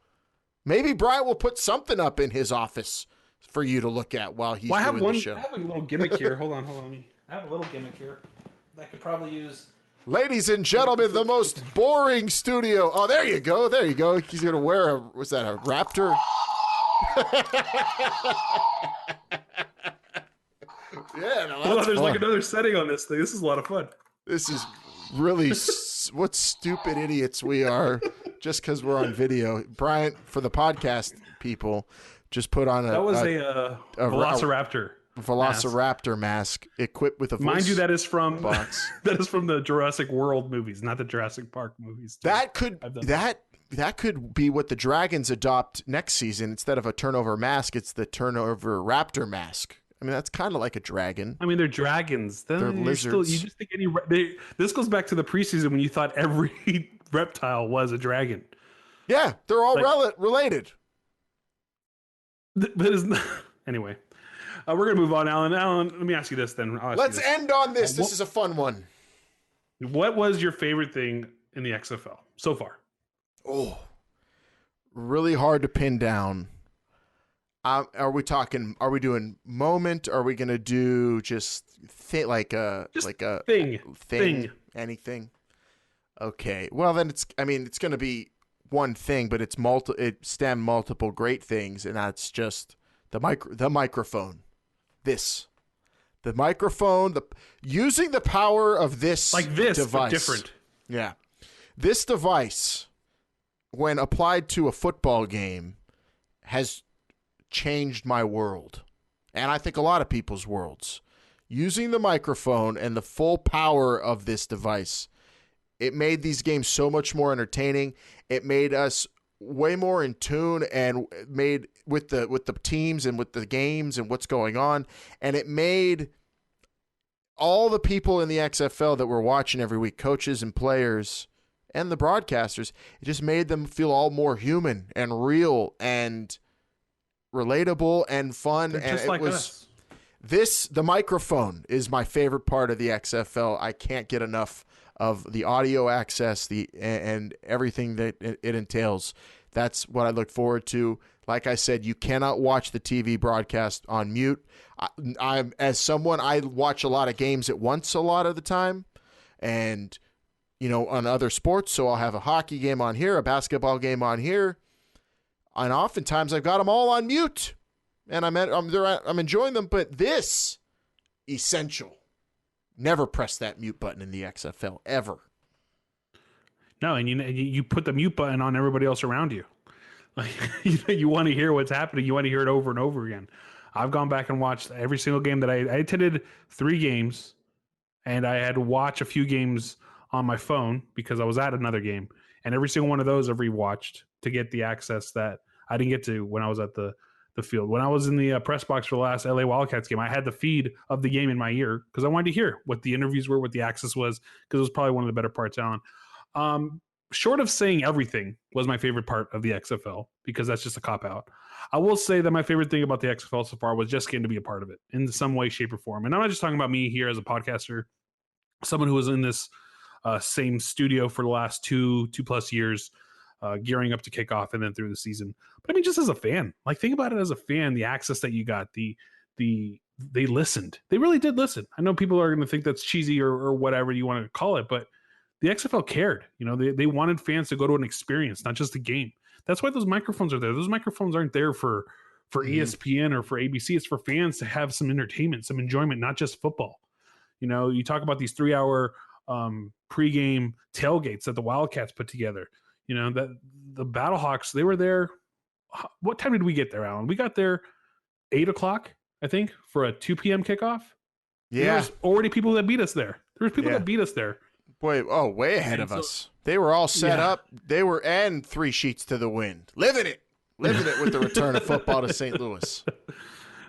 Speaker 2: Maybe Bryant will put something up in his office for you to look at while he's doing the show.
Speaker 3: I have a little gimmick here. Hold on. I have a little gimmick here that I could probably use.
Speaker 2: Ladies and gentlemen, the most boring studio. Oh, there you go. He's going to wear a raptor? Yeah, no,
Speaker 3: there's fun. Like another setting on this thing. This is a lot of fun.
Speaker 2: This is really what stupid idiots we are just because we're on video. Bryant, for the podcast people, just put on
Speaker 3: that was a Velociraptor.
Speaker 2: Velociraptor mask equipped with a voice
Speaker 3: Mind you, that is from
Speaker 2: box.
Speaker 3: that is from the Jurassic World movies, not the Jurassic Park movies. Too.
Speaker 2: That could be what the Dragons adopt next season. Instead of a turnover mask, it's the turnover raptor mask. I mean, that's kind of like a dragon.
Speaker 3: I mean, they're dragons.
Speaker 2: They're lizards.
Speaker 3: You just think this goes back to the preseason when you thought every reptile was a dragon.
Speaker 2: Yeah, they're all related.
Speaker 3: But it's not, anyway, we're gonna move on, Alan. Alan, let me ask you this then.
Speaker 2: Let's end on this. This is a fun one.
Speaker 3: What was your favorite thing in the XFL so far?
Speaker 2: Oh, really hard to pin down. Are we doing moment? Are we going to do just thing? Anything? Okay. Well, then it's going to be one thing, but it stemmed multiple great things, and that's just the microphone. The microphone, using the power of this device.
Speaker 3: But different.
Speaker 2: Yeah. This device, when applied to a football game, has changed my world, and I think a lot of people's worlds. Using the microphone and the full power of this device, it made these games so much more entertaining. It made us way more in tune and made with the teams and with the games and what's going on, and it made all the people in the XFL that were watching every week, coaches and players and the broadcasters, it just made them feel all more human and real and relatable and fun.
Speaker 3: They're
Speaker 2: and
Speaker 3: just
Speaker 2: it
Speaker 3: like
Speaker 2: was
Speaker 3: us.
Speaker 2: The microphone is my favorite part of the XFL. I can't get enough of the audio access, and everything that it entails. That's what I look forward to. Like I said, you cannot watch the TV broadcast on mute. I watch a lot of games at once a lot of the time, and on other sports. So I'll have a hockey game on here, a basketball game on here. And oftentimes I've got them all on mute, and I'm enjoying them. But this, essential. Never press that mute button in the XFL, ever.
Speaker 3: No, and you put the mute button on everybody else around you. Like you want to hear what's happening. You want to hear it over and over again. I've gone back and watched every single game that I attended 3 games, and I had to watch a few games on my phone because I was at another game. And every single one of those I've rewatched to get the access that I didn't get to when I was at the field. When I was in the press box for the last LA Wildcats game, I had the feed of the game in my ear because I wanted to hear what the interviews were, what the access was, because it was probably one of the better parts, Alan. Short of saying everything was my favorite part of the XFL, because that's just a cop-out. I will say that my favorite thing about the XFL so far was just getting to be a part of it in some way, shape, or form. And I'm not just talking about me here as a podcaster, someone who was in this same studio for the last two plus years, gearing up to kick off and then through the season. But I mean, just as a fan, like, think about it as a fan, the access that you got, they listened. They really did listen. I know people are going to think that's cheesy or whatever you want to call it, but the XFL cared. They wanted fans to go to an experience, not just a game. That's why those microphones are there. Those microphones aren't there for ESPN or for ABC. It's for fans to have some entertainment, some enjoyment, not just football. You talk about these 3-hour pregame tailgates that the Wildcats put together. That the Battlehawks, they were there. What time did we get there, Alan? We got there 8:00, I think, for a 2 p.m. kickoff.
Speaker 2: Yeah.
Speaker 3: There's already people that beat us there. There's people that beat us there.
Speaker 2: Boy, way ahead of us. They were all set up. They were, and 3 sheets to the wind. Living it with the return of football to St. Louis.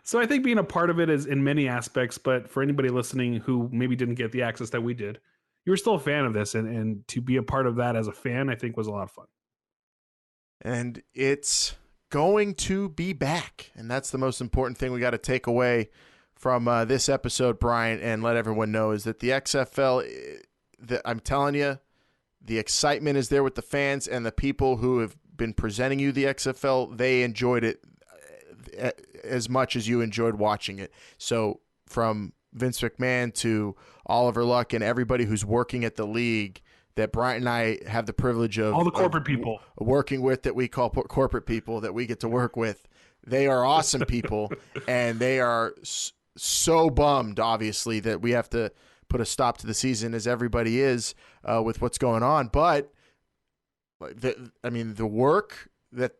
Speaker 3: So I think being a part of it is in many aspects, but for anybody listening who maybe didn't get the access that we did, you were still a fan of this, and to be a part of that as a fan, I think was a lot of fun.
Speaker 2: And it's going to be back, and that's the most important thing we got to take away from this episode, Bryant, and let everyone know is that the XFL, I'm telling you, the excitement is there with the fans, and the people who have been presenting you the XFL, they enjoyed it as much as you enjoyed watching it. So from Vince McMahon to Oliver Luck and everybody who's working at the league that Bryant and I have the privilege of
Speaker 3: all the corporate people
Speaker 2: working with, that we call corporate people, that we get to work with. They are awesome people, and they are so bummed, obviously, that we have to put a stop to the season, as everybody is with what's going on. But the work that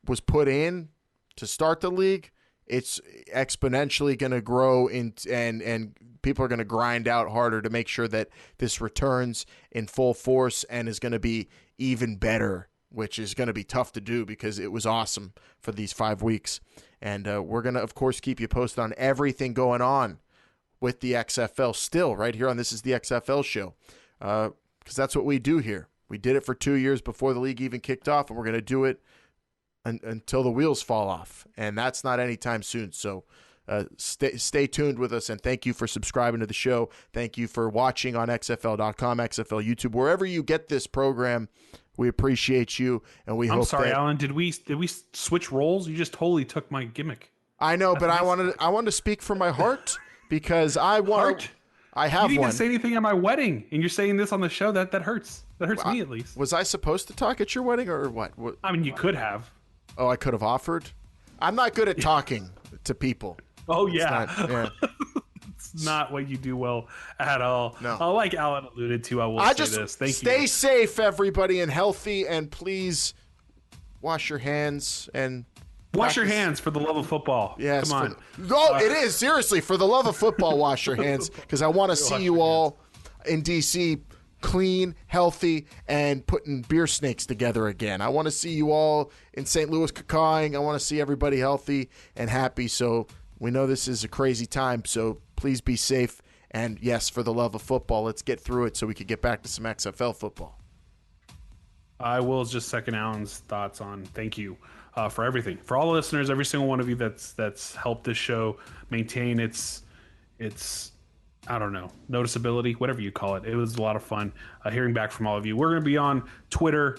Speaker 2: was put in to start the league, it's exponentially going to grow and people are going to grind out harder to make sure that this returns in full force and is going to be even better, which is going to be tough to do because it was awesome for these 5 weeks. And we're going to, of course, keep you posted on everything going on with the XFL still right here on This is the XFL Show, because that's what we do here. We did it for 2 years before the league even kicked off, and we're going to do it until the wheels fall off, and that's not anytime soon. So stay tuned with us, and thank you for subscribing to the show. Thank you for watching on XFL.com, XFL YouTube, wherever you get this program. We appreciate you, and we hope. I'm
Speaker 3: sorry, Alan. Did we switch roles? You just totally took my gimmick.
Speaker 2: I know, but I wanted to speak from my heart because I want. I have one.
Speaker 3: You didn't even say anything at my wedding, and you're saying this on the show. That hurts. That hurts me at least.
Speaker 2: Was I supposed to talk at your wedding or what?
Speaker 3: I mean, you could have.
Speaker 2: Oh, I could have offered. I'm not good at talking to people.
Speaker 3: Oh yeah. It's not what you do well at all.
Speaker 2: No.
Speaker 3: Like Alan alluded to, I will say this. Thank you.
Speaker 2: Stay safe, everybody, and healthy, and please wash your hands and
Speaker 3: wash your hands for the love of football.
Speaker 2: Yes.
Speaker 3: Come
Speaker 2: on. It is. Seriously, for the love of football, wash your hands, because I want to see you all in D.C. clean, healthy, and putting beer snakes together again. I want to see you all in St. Louis cacaing. I want to see everybody healthy and happy. So we know this is a crazy time, so please be safe. And yes, for the love of football, let's get through it so we can get back to some XFL football.
Speaker 3: I will just second Alan's thoughts on thank you for everything. For all the listeners, every single one of you that's helped this show maintain its I don't know, noticeability, whatever you call it. It was a lot of fun hearing back from all of you. We're going to be on Twitter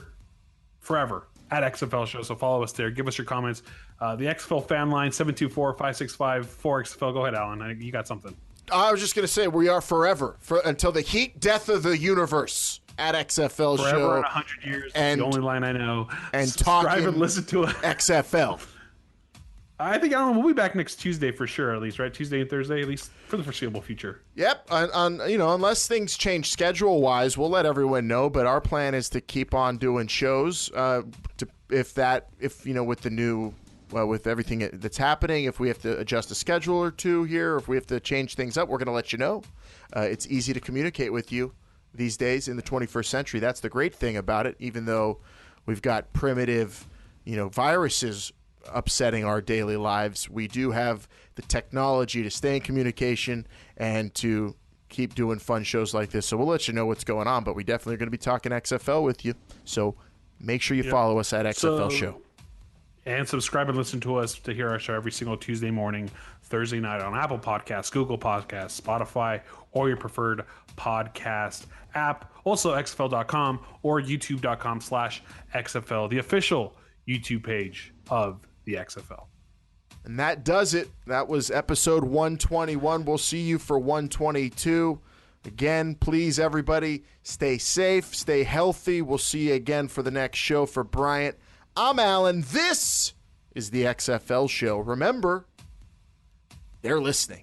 Speaker 3: forever at XFL Show, so follow us there. Give us your comments. The XFL Fan Line, 724-565-4XFL. Go ahead, Alan. You got something.
Speaker 2: I was just going to say we are forever until the heat death of the universe at XFL
Speaker 3: forever
Speaker 2: Show.
Speaker 3: Forever in 100 years. And the only line I know.
Speaker 2: And
Speaker 3: subscribe and listen to it.
Speaker 2: XFL.
Speaker 3: I think, Alan, we'll be back next Tuesday for sure, at least, right? Tuesday and Thursday, at least for the foreseeable future.
Speaker 2: Yep. Unless things change schedule-wise, we'll let everyone know. But our plan is to keep on doing shows. With the new, with everything that's happening, if we have to adjust a schedule or two here, or if we have to change things up, we're going to let you know. It's easy to communicate with you these days in the 21st century. That's the great thing about it, even though we've got primitive, viruses upsetting our daily lives. We do have the technology to stay in communication and to keep doing fun shows like this. So we'll let you know what's going on, but we definitely are going to be talking XFL with you. So make sure you follow us at XFL Show.
Speaker 3: And subscribe and listen to us to hear our show every single Tuesday morning, Thursday night on Apple Podcasts, Google Podcasts, Spotify, or your preferred podcast app. Also, XFL.com or YouTube.com/XFL, the official YouTube page of the XFL.
Speaker 2: And that does it. That was episode 121. We'll see you for 122. Again, please, everybody, stay safe, stay healthy. We'll see you again for the next show. For Bryant, I'm Alan. This is the XFL Show. Remember, they're listening.